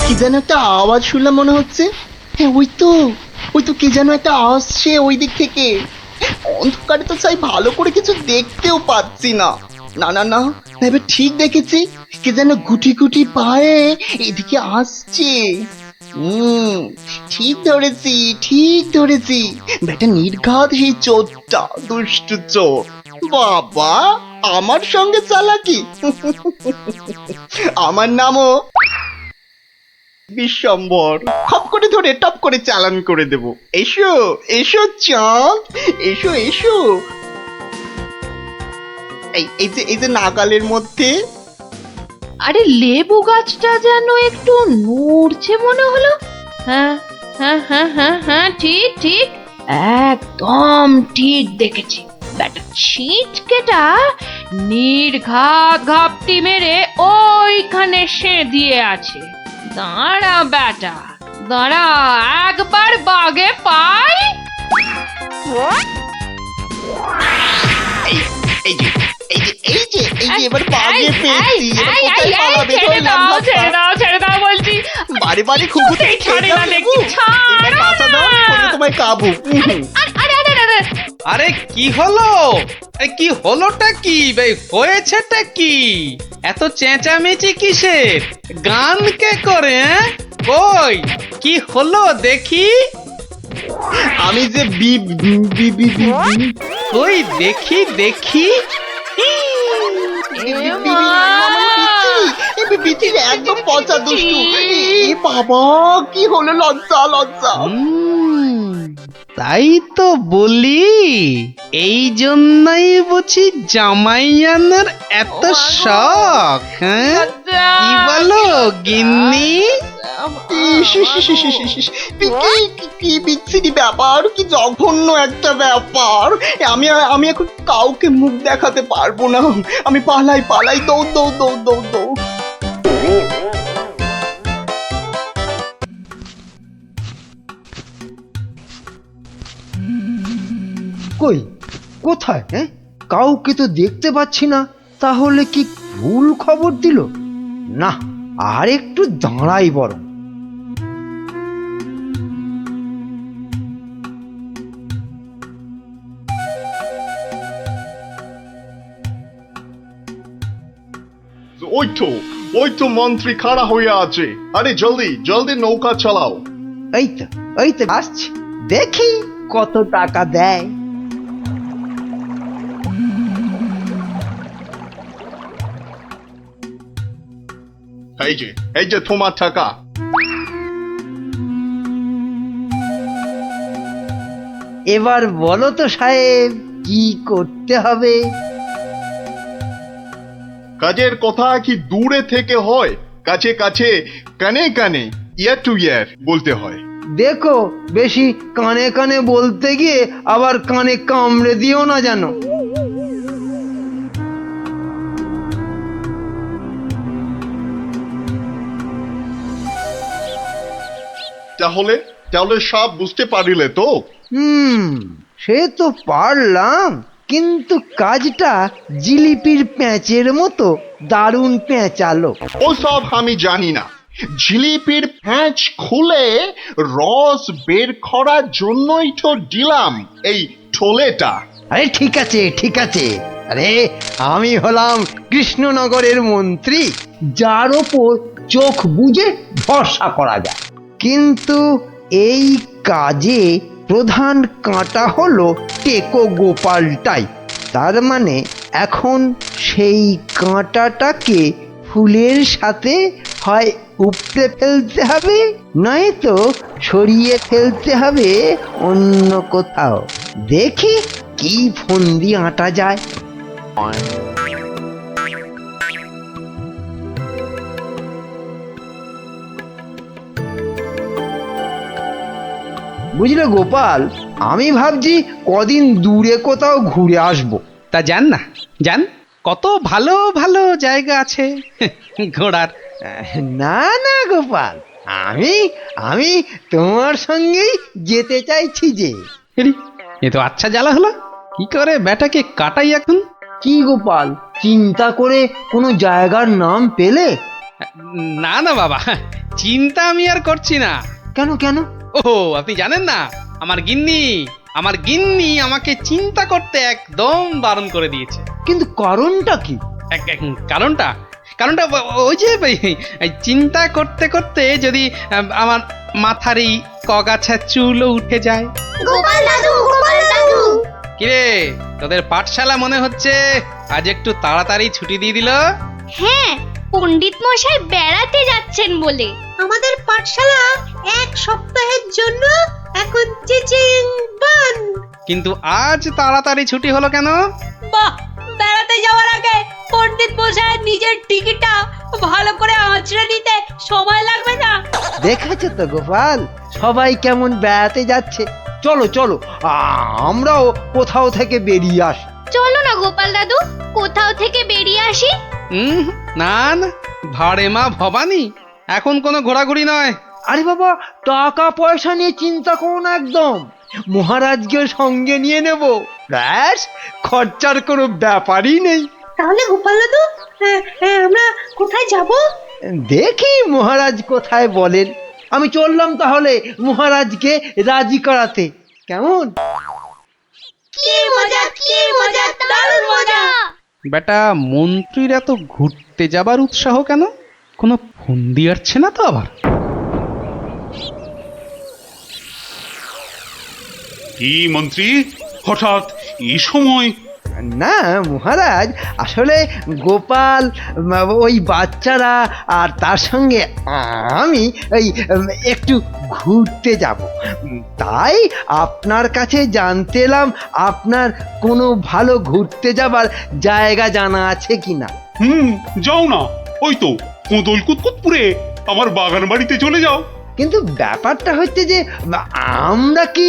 কি যেন একটা আওয়াজ শুনলাম মনে হচ্ছে। হ্যাঁ, ওই তো কি যেন একটা আসছে ওই দিক থেকে। অন্ধকারে তো চাই ভালো করে কিছু দেখতেও পাচ্ছি না। না, এবার ঠিক দেখেছি, কে যেন গুটি গুটি পায়ে এদিকে আসছে। ঠিক ধরেছি, বেটা নির্ঘাত সেই চোরটা, দুষ্টু চোর। বাবা, আমার সঙ্গে চালাকি। আমার নামও বিশ্বম্বর। খপ করে ধরে টপ করে চালান করে দেব। এসো চাঁদ, এসো। এই যে নাগালের মধ্যে। আরে লেবু গাছটা যেন একটু নড়ছে মনে হলো। হ্যাঁ, ঠিক, একদম ঠিক দেখেছি। ব্যাটা ছিটকেটা নির্ঘাত ঘাপটি মেরে ওইখানে সে দিয়ে আছে। দাঁড়া বেটা, একবার বাগে পাই। এই যে এবার বাগে পেয়েছি। ছেড়ে দাও বলছি। বারে খুকুতে ছেড়ে দাও লেবু। এবার বাঁচা দাও, তোমায় কাবু। আরে কি হলো? কি হলোটা কি ভাই, হয়েছেটা কি? এত চেঁচামেচি কিসের? গান কে করে? কই কি হলো দেখি? আমি যে কই দেখি একদম পচা দুষ্টু। বাবা, কি হলো? লজ্জা। তাই তো বলি, এই জন্যই বুঝি জামাইয়ানের এত শখ। হ্যাঁ, কি বলো গিন্নি? কি বিচ্ছিরি ব্যাপার, কি জঘন্য একটা ব্যাপার। আমি এখন কাউকে মুখ দেখাতে পারবো না। আমি পালাই, দৌড়। কই, কোথায়? কাউকে তো দেখতে পাচ্ছি না। তাহলে কি ভুল খবর দিল? না, আর একটু দাঁড়াই বরং। ওই তো মন্ত্রী খাড়া হয়ে আছে। আরে জলদি নৌকা চালাও। এই তো আসছি। দেখি কত টাকা দেয়। এই যে তোমার টাকা। এবার বলো তো সাহেব, কি করতে হবে? কাজের কথা কি দূরে থেকে হয়, কাছে কাছে, কানে কানে, ইয়ার টু ইয়ার বলতে হয়। দেখো, বেশি কানে কানে বলতে গিয়ে আবার কানে কামড়ে দিও না জানো। তাহলে তাহলে সব বুঝতে পারিলে তো? সে তো পারলাম, কিন্তু কাজটা জিলিপির প্যাঁচের মতো দারুণ পেঁচালো। ওসব আমি জানি না। জিলিপির প্যাঁচ খুলে রস বের করার জন্যই তো দিলাম এই ঠোলেটা। আরে ঠিক আছে ঠিক আছে, আরে আমি হলাম কৃষ্ণনগরের মন্ত্রী, যার ওপর চোখ বুজে ভরসা করা যায়। কিন্তু এই কাজে প্রধান কাঁটা হলো টেকো গোপালটাই। তার মানে এখন সেই কাঁটাটাকে ফুলের সাথে হয় উপড়ে ফেলতে হবে, নয়তো সরিয়ে ফেলতে হবে অন্য কোথাও। দেখি কি ফন্দি আঁটা যায়। বুঝলে গোপাল, আমি ভাবছি কদিন দূরে কোথাও ঘুরে আসবো। তা যান না, যান, কত ভালো ভালো জায়গা আছে ঘোরার। না না গোপাল, আমি আমি তোমার সঙ্গেই যেতে চাইছি যে। এ তো আচ্ছা জ্বালা হলো, কি করে বেটাকে কাটাই এখন। কি গোপাল, চিন্তা করে কোনো জায়গার নাম পেলে? না না বাবা, চিন্তা আমি আর করছি না। কেন কেন? ও আপনি জানেন না, আমার গিন্নি আমাকে চিন্তা করতে একদম বারণ করে দিয়েছে। কিন্তু কারণটা কি? কারণটা ওই যে চিন্তা করতে করতে যদি আমার মাথার এই কগাছা চুলও উঠে যায়। গোপাল দাদু, গোপাল দাদু। কিরে, তোদের পাঠশালা মনে হচ্ছে আজ একটু তাড়াতাড়ি ছুটি দিয়ে দিল। হ্যাঁ, পণ্ডিত মশাই বেড়াতে যাচ্ছেন বলে। আমাদের পাঠশালা এক সপ্তাহের জন্য এখন চিচিং বন্ধ। কিন্তু আজ তাড়াতাড়ি ছুটি হলো কেন? বাহ, বেড়াতে যাওয়ার আগে পণ্ডিত মশাই নিজের টিকিটটা ভালো করে আঁচড়ে নিতে সময় লাগবে না? দেখেছো তো গোপাল, সবাই কেমন বেড়াতে যাচ্ছে। চলো চলো, আমরাও কোথাও থেকে বেরিয়ে আসি। চলো না গোপাল দাদু, কোথাও থেকে বেরিয়ে আসি। না না, ভাড়ে মা ভবানী, এখন কোনো ঘোরাঘুরি নয়। আরে বাবা, টাকা পয়সা নিয়ে চিন্তা করো না একদম। মহারাজকে সঙ্গে নিয়ে নেব, ব্যাস, খরচার কোনো ব্যাপারই নেই। তাহলে গোপাল দাদু, আমরা কোথায় যাব? দেখি মহারাজ কোথায় বলেন। আমি চললাম তাহলে মহারাজকে রাজি করাতে। কেমন? কি মজা, কি মজা, দারুণ মজা। বেটা মন্ত্রীর এত ঘুরতে যাবার উৎসাহ কেন? কোনো ফন্দি আসছে না তো আবার? কি মন্ত্রী, হঠাৎ এই সময়? না মহারাজ, আসলে গোপাল, ওই বাচ্চারা আর তার সঙ্গে আমি ওই একটু ঘুরতে যাব, তাই আপনার কাছে জানতে এলাম আপনার কোনো ভালো ঘুরতে যাবার জায়গা জানা আছে কিনা। যাও না, ওই তো কোদল কুতকুতপুরে আমার বাগান বাড়িতে চলে যাও। কিন্তু ব্যাপারটা হচ্ছে যে আমরা কি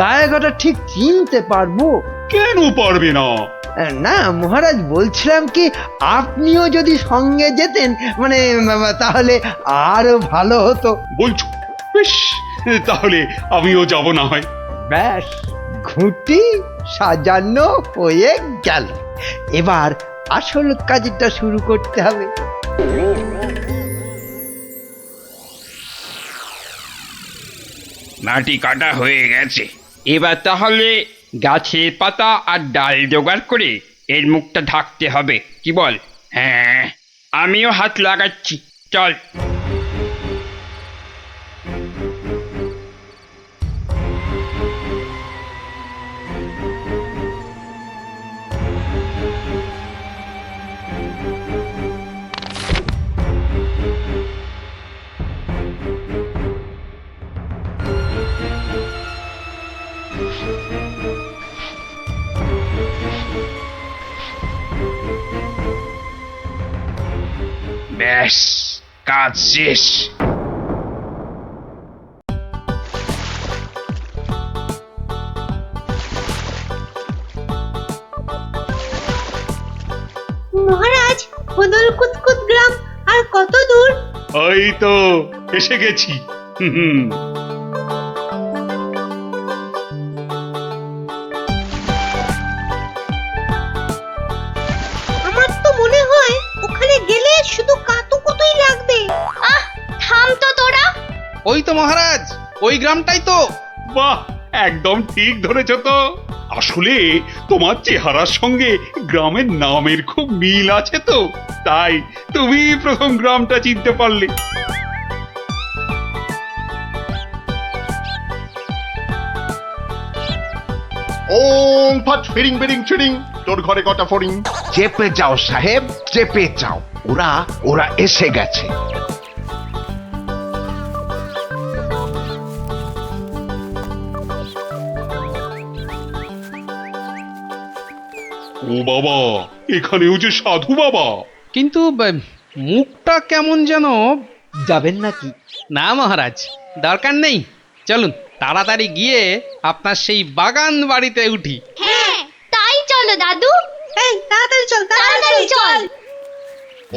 জায়গাটা ঠিক চিনতে পারবো? কেন পারবে না? না মহারাজ, বলছিলাম কি আপনিও যদি সঙ্গে যেতেন, মানে তাহলে আরো ভালো হতো। বলছো? বেশ, তাহলে আমিও যাব না হয়। ব্যাস, ঘুঁটি সাজানো হয়ে গেল। এবার আসল কাজটা শুরু করতে হবে। মাটি কাটা হয়ে গেছে, এবার তাহলে গাছের পাতা আর ডাল জোগাড় করে এর মুখটা ঢাকতে হবে, কি বল? হ্যাঁ, আমিও হাত লাগাচ্ছি, চল। ব্যাস, কাজ শেষ। মহারাজ, খোদল কুতকুত গ্রাম আর কত দূর? ওই তো এসে গেছি। হুম। আমার তো মনে হয় ওখানে গেলে শুধু কাতুকুতুই লাগবে। আহ, থাম তো তোরা। ওই তো মহারাজ, ওই গ্রামটাই তো। বাহ, একদম ঠিক ধরেছ তো। আসলে তোমার চেহারার সঙ্গে গ্রামের নামের খুব মিল আছে তো, তাই তুমি প্রথম গ্রামটা চিনতে পারলে। ওম ফট ফিরিং বিরিং চিরিং, তোর ঘরে কটা ফড়িং? চেপে যাও সাহেব, চেপে যাও, ওরা ওরা এসে গেছে। ও বাবা, এখানেও যে সাধু বাবা। কিন্তু মুখটা কেমন যেন। যাবেন নাকি? না মহারাজ, দরকার নেই। চলুন তাড়াতাড়ি গিয়ে আপনার সেই বাগান বাড়িতে উঠি। হ্যাঁ, তাই চলো দাদু। এই তাড়াতাড়ি চল, তাড়াতাড়ি চল।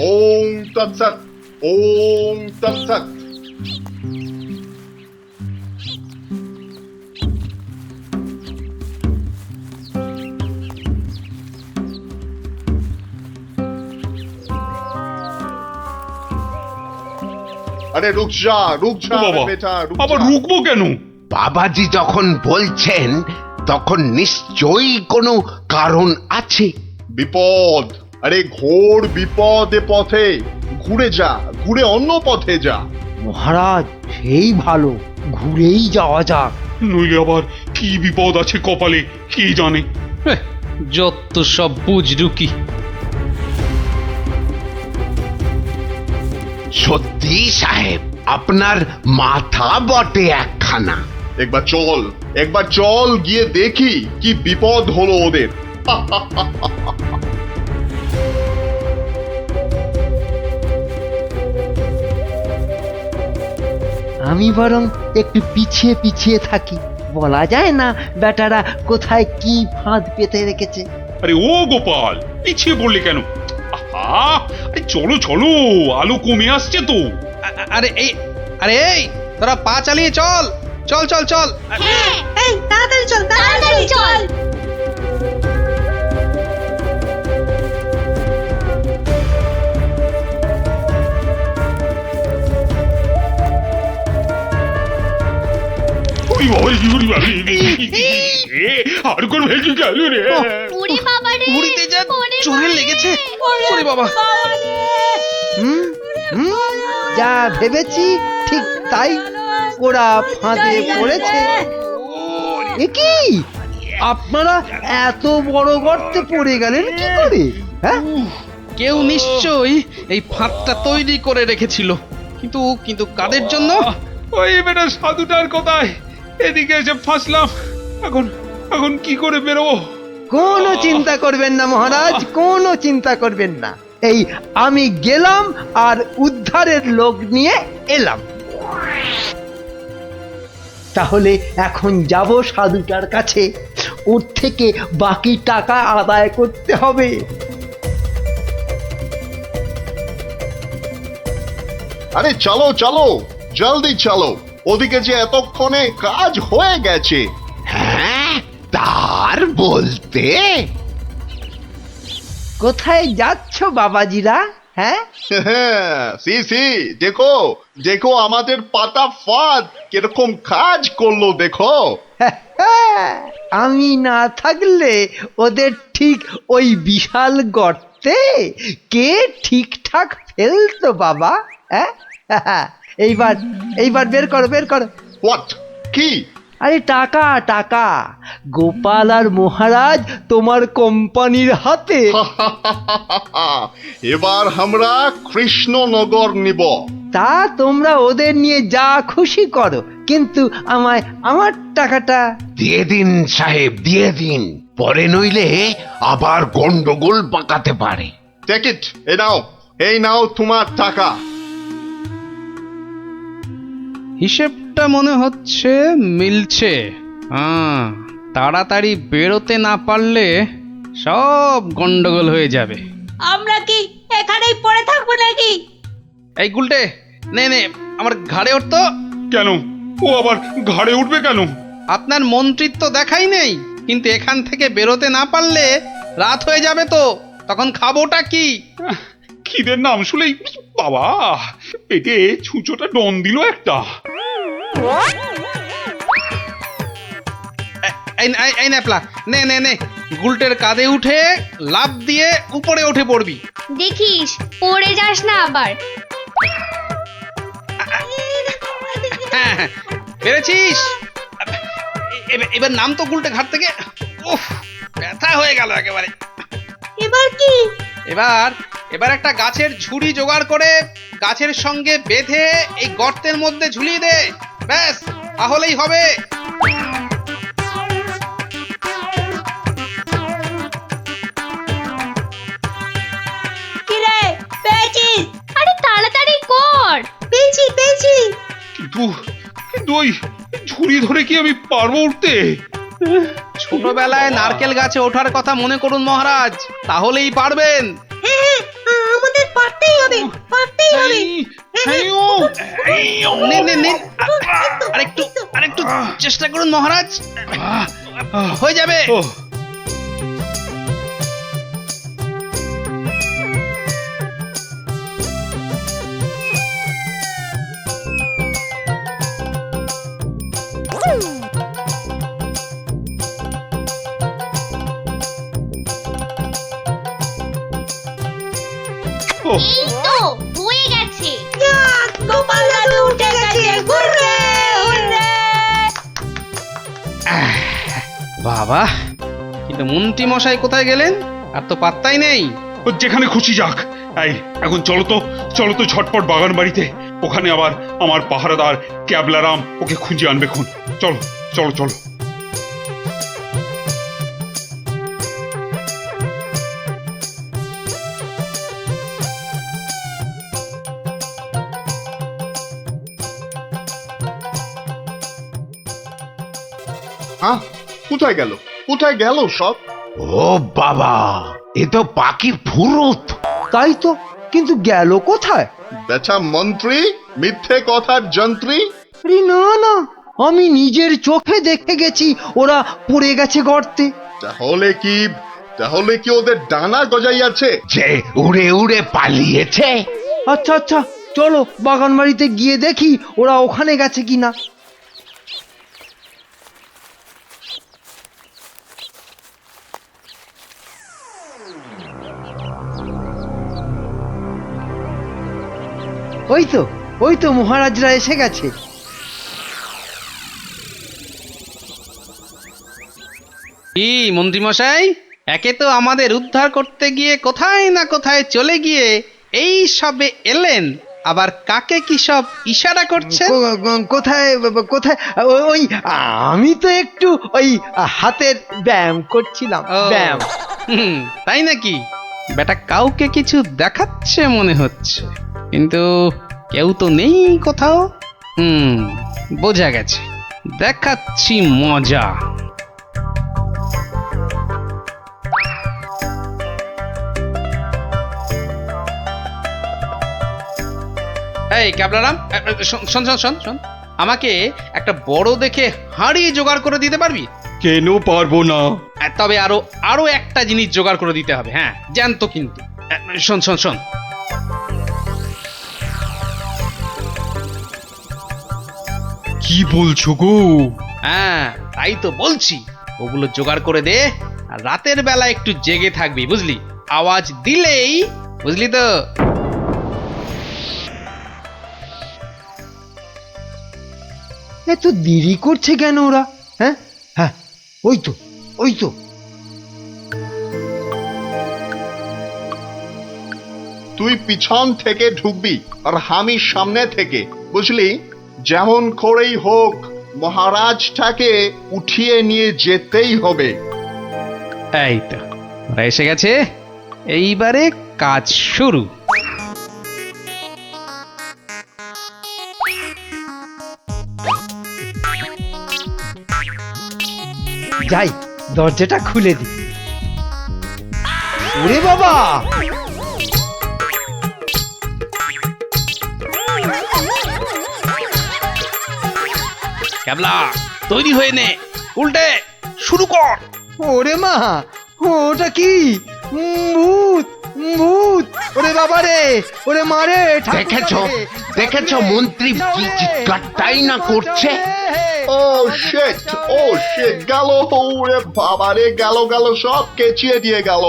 ওম তৎসৎ, ওম তৎসৎ। আরে রুক যা বাবা, বেটা, রুক আবার যা। রুকবো কেন? বাবাজি যখন বলছেন তখন নিশ্চয়ই কোনো কারণ আছে। বিপদ, আরে ঘোর বিপদ এ পথে। ঘুরে যা, ঘুরে অন্য পথে যা। মহারাজ, সেই ভালো, ঘুরেই যাওয়া যাক। নইলে আবার কি বিপদ আছে কপালে, কি জানে। যত সব বুঝরুকি। সত্যি সাহেব, আপনার মাথা বটে একখানা। একবার চল গিয়ে দেখি কি বিপদ হলো ওদের। আমি বরং একটু পিছিয়ে পিছিয়ে থাকি, বলা যায় না বেটারা কোথায় কি ফাঁদ পেতে রেখেছে। আরে ও গোপাল, পিছিয়ে পড়লে কেন? আহা, আরে চলো চলো, আলো কমে আসছে তো। আরে এই তোরা পা চালিয়ে চল চল চল চল। হ্যাঁ, এই তাড়াতাড়ি চল, তাড়াতাড়ি চল। আর কোন ভেঙে গেল রে। ওরে বাবা রে, উড়িতে যা চোরে লেগেছে। ওরে বাবা। যা ভেবেছি ঠিক তাই, ওরা ফাঁদে পড়েছে। এ কি, আপনারা এত বড় গর্তে পড়ে গেলেন কি করে? হ্যাঁ, কেউ নিশ্চয়ই এই ফাঁদটা তৈরি করে রেখেছিল, কিন্তু কাদের জন্য? ওই বেটা সাধুটার কোথায়? এদিকে এসে ফাঁসলাম। এখন কি করে বেরোবো? কোনো চিন্তা করবেন না মহারাজ, কোনো চিন্তা করবেন না। এই আমি গেলাম আর উদ্ধারের লোক নিয়ে এলাম। তাহলে এখন যাব সাধুটার কাছে, ওর থেকে বাকি টাকা আদায় করতে হবে। আরে চলো চলো, জলদি চলো, ওদিকে যে এতক্ষণে কাজ হয়ে গেছে। হ্যাঁ, তার বলতে কোথায় যাচ্ছ বাবাজিরা? হ্যাঁ, সি দেখো দেখো আমাদের পাতা ফাঁদ কিরকম কাজ করলো দেখো। আমি না থাকলে ওদের ঠিক ওই বিশাল গর্তে কে ঠিকঠাক ফেলতো বাবা? হ্যাঁ, এইবার বের করো। হোয়াট? কি? আরে টাকা টাকা, গোপাল আর মহারাজ তোমার কোম্পানির হাতে। এবার আমরা কৃষ্ণনগর নিব। তা তোমরা ওদের নিয়ে যা খুশি করো, কিন্তু আমায় আমার টাকাটা দিয়ে দিন সাহেব, দিয়ে দিন, পরে নইলে আবার গন্ডগোল পাকাতে পারে। টেক ইট, এ নাও, এই নাও তোমার টাকা। হিসেবটা মনে হচ্ছে মিলছে। হ্যাঁ, তাড়াতাড়ি বেরোতে না পারলে সব গন্ডগোল হয়ে যাবে। আমরা কি এখানেই পড়ে থাকবো নাকি? এই গুলটে, নে নে আমার ঘাড়ে উঠতো। কেন, ও আবার ঘাড়ে উঠবে কেন? আপনার মন্ত্রিত্ব দেখাই নেই, কিন্তু এখান থেকে বেরোতে না পারলে রাত হয়ে যাবে তো, তখন খাবোটা কি? খিদের নাম শুলেই বাবা পেটে ছুঁচোটা ডন দিল একটা। এই ন্যাপলা, নে নে নে, গুলটের কাঁধে উঠে লাফ দিয়ে উপরে উঠে পড়বি। দেখিস পড়ে যাস না আবার। হ্যাঁ, পেরেছিস? এবার নাম তো গুলটে ঘাট থেকে। উফ, ব্যথা হয়ে গেল একেবারে। এবার কি? এবার একটা গাছের ঝুড়ি জোগাড় করে গাছের সঙ্গে বেঁধে এই গর্তের মধ্যে ঝুলিয়ে দে, ব্যাস তাহলেই হবে। কিরে, পেয়েছিস? আরে তাড়াতাড়ি কর। পেয়েছি পেয়েছি। কিন্তু ওই ঝুড়ি ধরে কি আমি পারবো উঠতে? ছোটবেলায় নারকেল গাছে ওঠার কথা মনে করুন মহারাজ, তাহলেই পারবেন। হ্যাঁ, আমাদের পারতেই হবে, পারতেই হবে। নিন নিন নিন, আরেকটু চেষ্টা করুন মহারাজ, হয়ে যাবে। এই তো হয়ে গেছে। যাক, গোপাল দাদু উঠে গেছে। Hurray hurray. বাবা, কিন্তু মন্ত্রী মশাই কোথায় গেলেন? আর তো পাত্তাই নেই। ও যেখানে খুশি যাক। এই এখন চলো তো ঝটপট বাগান বাড়িতে। ওখানে আবার আমার পাহারাদার ক্যাবলারাম ওকে খুঁজে আনবে খুন। চলো চলো চলো। হ্যাঁ, কোথায় গেল কোথায় গেল সব? ও বাবা, এ তো পাখির ফুরুত। তাই তো, কিন্তু গেল কোথায়? বেটা মন্ত্রী, মিথ্যে কথার যন্ত্রী। আরে না না, আমি নিজের চোখে দেখে গেছি ওরা পড়ে গেছে গর্তে। তাহলে কি ওদের ডানা গজাইয়াছে? যে উড়ে উড়ে পালিয়েছে। আচ্ছা আচ্ছা, চলো বাগান বাড়িতে গিয়ে দেখি ওরা ওখানে গেছে কিনা। ওই তো মহারাজরা এসে গেছে। কি মন্ত্রী মশাই, একে তো আমাদের উদ্ধার করতে গিয়ে কোথায় না কোথায় চলে গিয়ে এই সবে এলেন, আবার কাকে কি সব ইশারা করছেন? কোথায় কোথায়? ওই আমি তো একটু ওই হাতের ব্যায়াম করছিলাম। ব্যায়াম। তাই নাকি? বেটা কাউকে কিছু দেখাচ্ছে মনে হচ্ছে, কিন্তু কেউ তো নেই কোথাও। বোঝা গেছে, দেখাচ্ছি মজা। এই ক্যাবলারাম, শোন শোন শোন শোন, আমাকে একটা বড় দেখে হাঁড়ি জোগাড় করে দিতে পারবি? কেন পারবো না? তবে আরো একটা জিনিস জোগাড় করে দিতে হবে। হ্যাঁ, জ্যান্ত কিন্তু। শোন শোন শোন, কি বলছো গো? হ্যাঁ তাই তো বলছি, ওগুলো জোগাড় করে দে, আর রাতের বেলা একটু জেগে থাকবি, বুঝলি? আওয়াজ দিলেই, বুঝলি তো? এত দেরি করছে কেন ওরা? হ্যাঁ হ্যাঁ, ওই তো। তুই পিছন থেকে ঢুকবি আর আমি সামনে থেকে, বুঝলি? যেমন করেই হোক মহারাজটাকে উঠিয়ে নিয়ে যেতেই হবে। এই তো ওরা এসে গেছে, এইবারে কাজ শুরু। যাই দরজাটা খুলে দিই। ওরে বাবা, ক্যাবলা তৈরি হয়ে নে, উল্টে শুরু কর। ওরে মা, ওটা কি? ভূত, ভূত! ওরে বাবা রে, ওরে মারে! দেখেছো মন্ত্রী কি চিৎকারটাই না করছে? ও শিট গেল, ওরে বাবা রে, গেল সব কেচিয়ে দিয়ে গেল।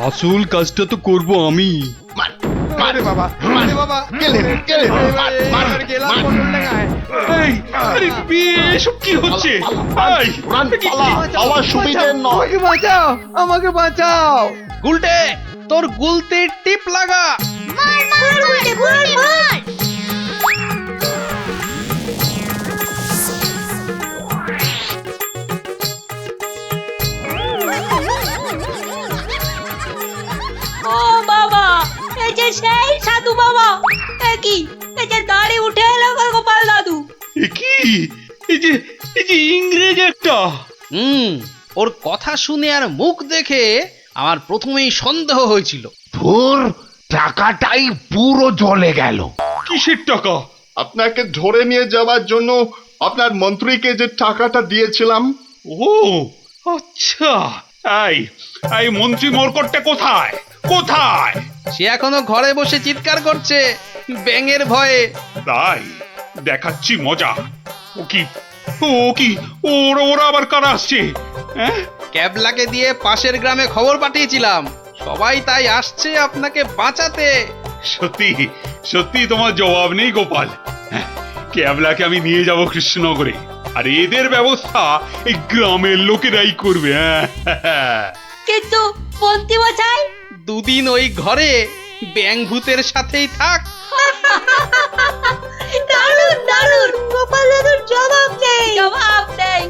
আসল কাজটা তো করব আমি। আরে বাবা, আরে বাবা, গেলে এবার গেলাম পটল ডাঙায়। এই, আরে এসব কি হচ্ছে? এই, আমার সুবিধে নয়। আমাকে বাঁচাও, আমাকে বাঁচাও! গুলটে তোর গুলতির টিপ লাগা। মার মার মার মার মার। ও বাবা, এই যে সেই সাধু বাবা, এ কি, এই যে দাড়ি উঠে এলো গোপাল দাদু। এ কি? এই যে ইংরেজ একটা। ওর কথা শুনে আর মুখ দেখে আমার প্রথমেই সন্দেহ হয়েছিল। ধুর, টাকাটাই পুরো জ্বলে গেল। কিসের টাকা? আপনাকে ধরে নিয়ে যাওয়ার জন্য আপনার মন্ত্রীকে যে টাকাটা দিয়েছিলাম। ও আচ্ছা, এই মন্ত্রী মরকটটা কোথায়? কোথায়? সে এখনো ঘরে বসে চিৎকার করছে ব্যাঙের ভয়ে। তাই দেখাচ্ছি মজা। ও কি ওরা আবার কারা আসছে? হ্যাঁ, ক্যাবলাকে দিয়ে পাশের গ্রামে খবর পাঠিয়েছিলাম, সবাই তাই আসছে আপনাকে বাঁচাতে। সত্যি তোমার জবাব নেই গোপাল। হ্যাঁ, ক্যাবলাকে আমি নিয়ে যাব কৃষ্ণনগরে, আর এদের ব্যবস্থা এই গ্রামের লোকেরাই করবে। হ্যাঁ, কিন্তু মন্ত্রী মশাই, দুদিন ওই ঘরে ব্যাঙ ভূতের সাথেই থাক। দারুণ দারুণ, গোপাল দাদুর জবাব নেই, জবাব নেই।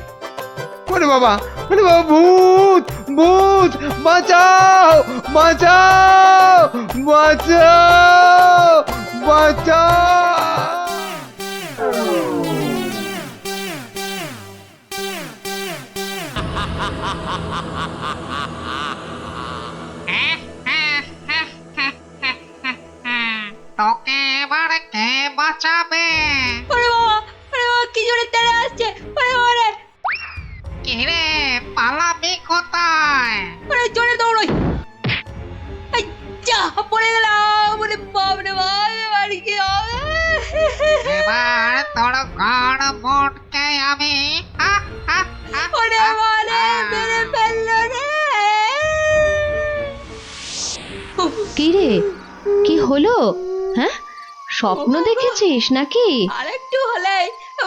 ওরে বাবা, ওরে বাবা, ভূত, ভূত! বাঁচাও, বাঁচাও, বাঁচাও, বাঁচাও! তোকে এবার কে বাঁচাবে? ওরে বাবা, কি জোরে তেড়ে আসছে! ওরে বাবা রে, কিরে পালাবি কোথায়? ওরে জোরে দৌড়ই! এই যা, পড়ে গেলাম! ওরে বাপ রে বাপ, এবার কি হবে? এবার তোর ঘর মোটকে আমি ওরে বাবা রে, মেরে ফেললো রে! কি রে, কি হলো? হ্যাঁ, স্বপ্ন দেখেছিস নাকি? আরেকটু হলে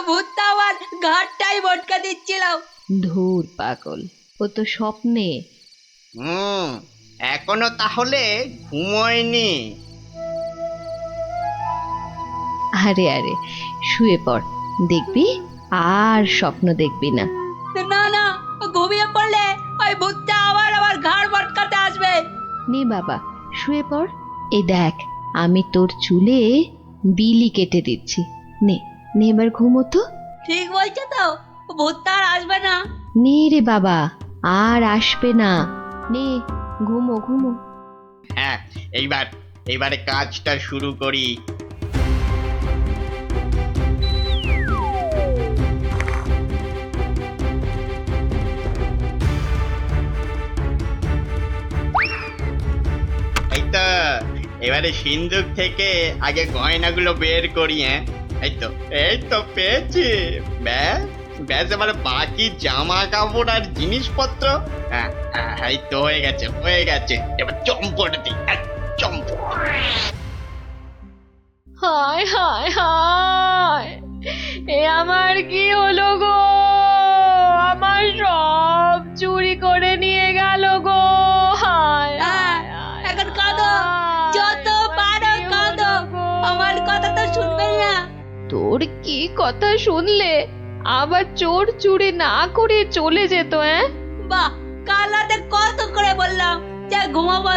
ভূতটা আমার ঘাটটাই মটকা দিচ্ছিল। ধুর পাগল, ও তো স্বপ্নে। এখনো তাহলে ঘুমোয়নি? আরে আরে, শুয়ে পড়, দেখবি আর স্বপ্ন দেখবি না। না না, ঘুমিয়ে পড়লে ওই ভূতটা আবার আমার ঘাড় মটকাতে আসবে। নে বাবা, শুয়ে পড়। এই দেখ, আমি তোর চুলে বিলি কেটে দিচ্ছি। নে নে, এবার ঘুমো তো। ঠিক বলছো তো, ভূতটা আর আসবে না? নে রে বাবা, আর আসবে না। নে, ঘুমো ঘুমো। হ্যাঁ, এইবারে কাজটা শুরু করি। এই তো, এবারে সিন্দুক থেকে আগে গয়নাগুলো বের করি। হ্যাঁ, এই তো পেয়েছি। ব্যাস এবার বাকি জামা কাপড় আর জিনিসপত্র। এই তো হয়ে গেছে। এবার চম্পট দিই, চম্পট। হায় হায় হায়, এ আমার কি হলো গো? আমার সব চুরি করে নিয়ে গেল গো। হায় এখন কাঁদো, যত পারো কাঁদো, আমার কথা তো শুনবে না। তোর কি কথা শুনলে আবার চোর চুরি না করে চলে যেত? বাহ, কাল রাতে কত করে বললাম যে ঘুমাবো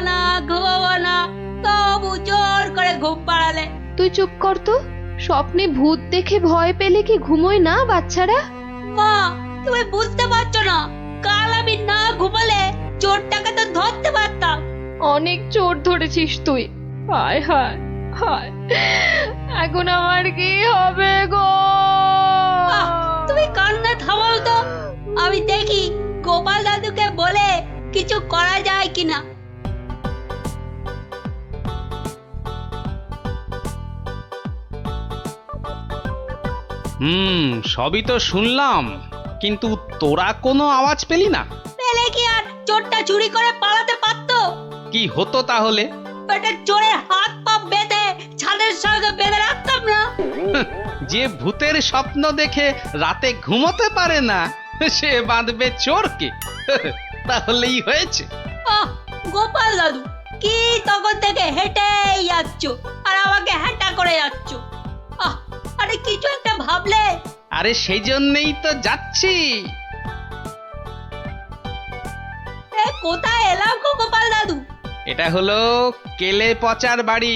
না, তবু জোর করে ঘুম পাড়ালে। তুই চুপ কর তো। স্বপ্নে ভূত দেখে ভয় পেলে কি ঘুমোয় না বাচ্চারা? মা, তুমি বুঝতে পারছো না, কাল না ঘুমালে চোরটাকে তো ধরতে পারতাম। অনেক চোর ধরেছিস তুই। হায় হায় হায়, এখন আমার কি হবে গো? তুমি কান্না থামাও তো, আমি দেখি গোপাল দাদুকে বলে কিছু করা যায় কিনা। সবই তো শুনলাম, কিন্তু তোরা কোনো আওয়াজ পেলি না? পেলে কি আর চোরটা চুরি করে পালাতে পারতো? কি হতো তাহলে? বেটা চোরের হাত পা বেঁধে ছাদের সঙ্গে বেঁধে রাখতাম না। যে ভূতের স্বপ্ন দেখে রাতে ঘুমোতে পারে না, সে বাঁধবে চোরকে। তাহলেই হয়েছে। গোপাল দাদু, কি তখন থেকে হেঁটেই যাচ্ছ আর আমাকে হেঁটা করে যাচ্ছ? আরে কিছু একটা ভাবলে। আরে সেই জন্যই তো যাচ্ছি। কোথায় এলাম গো গোপাল দাদু? এটা হলো কেলে পচার বাড়ি।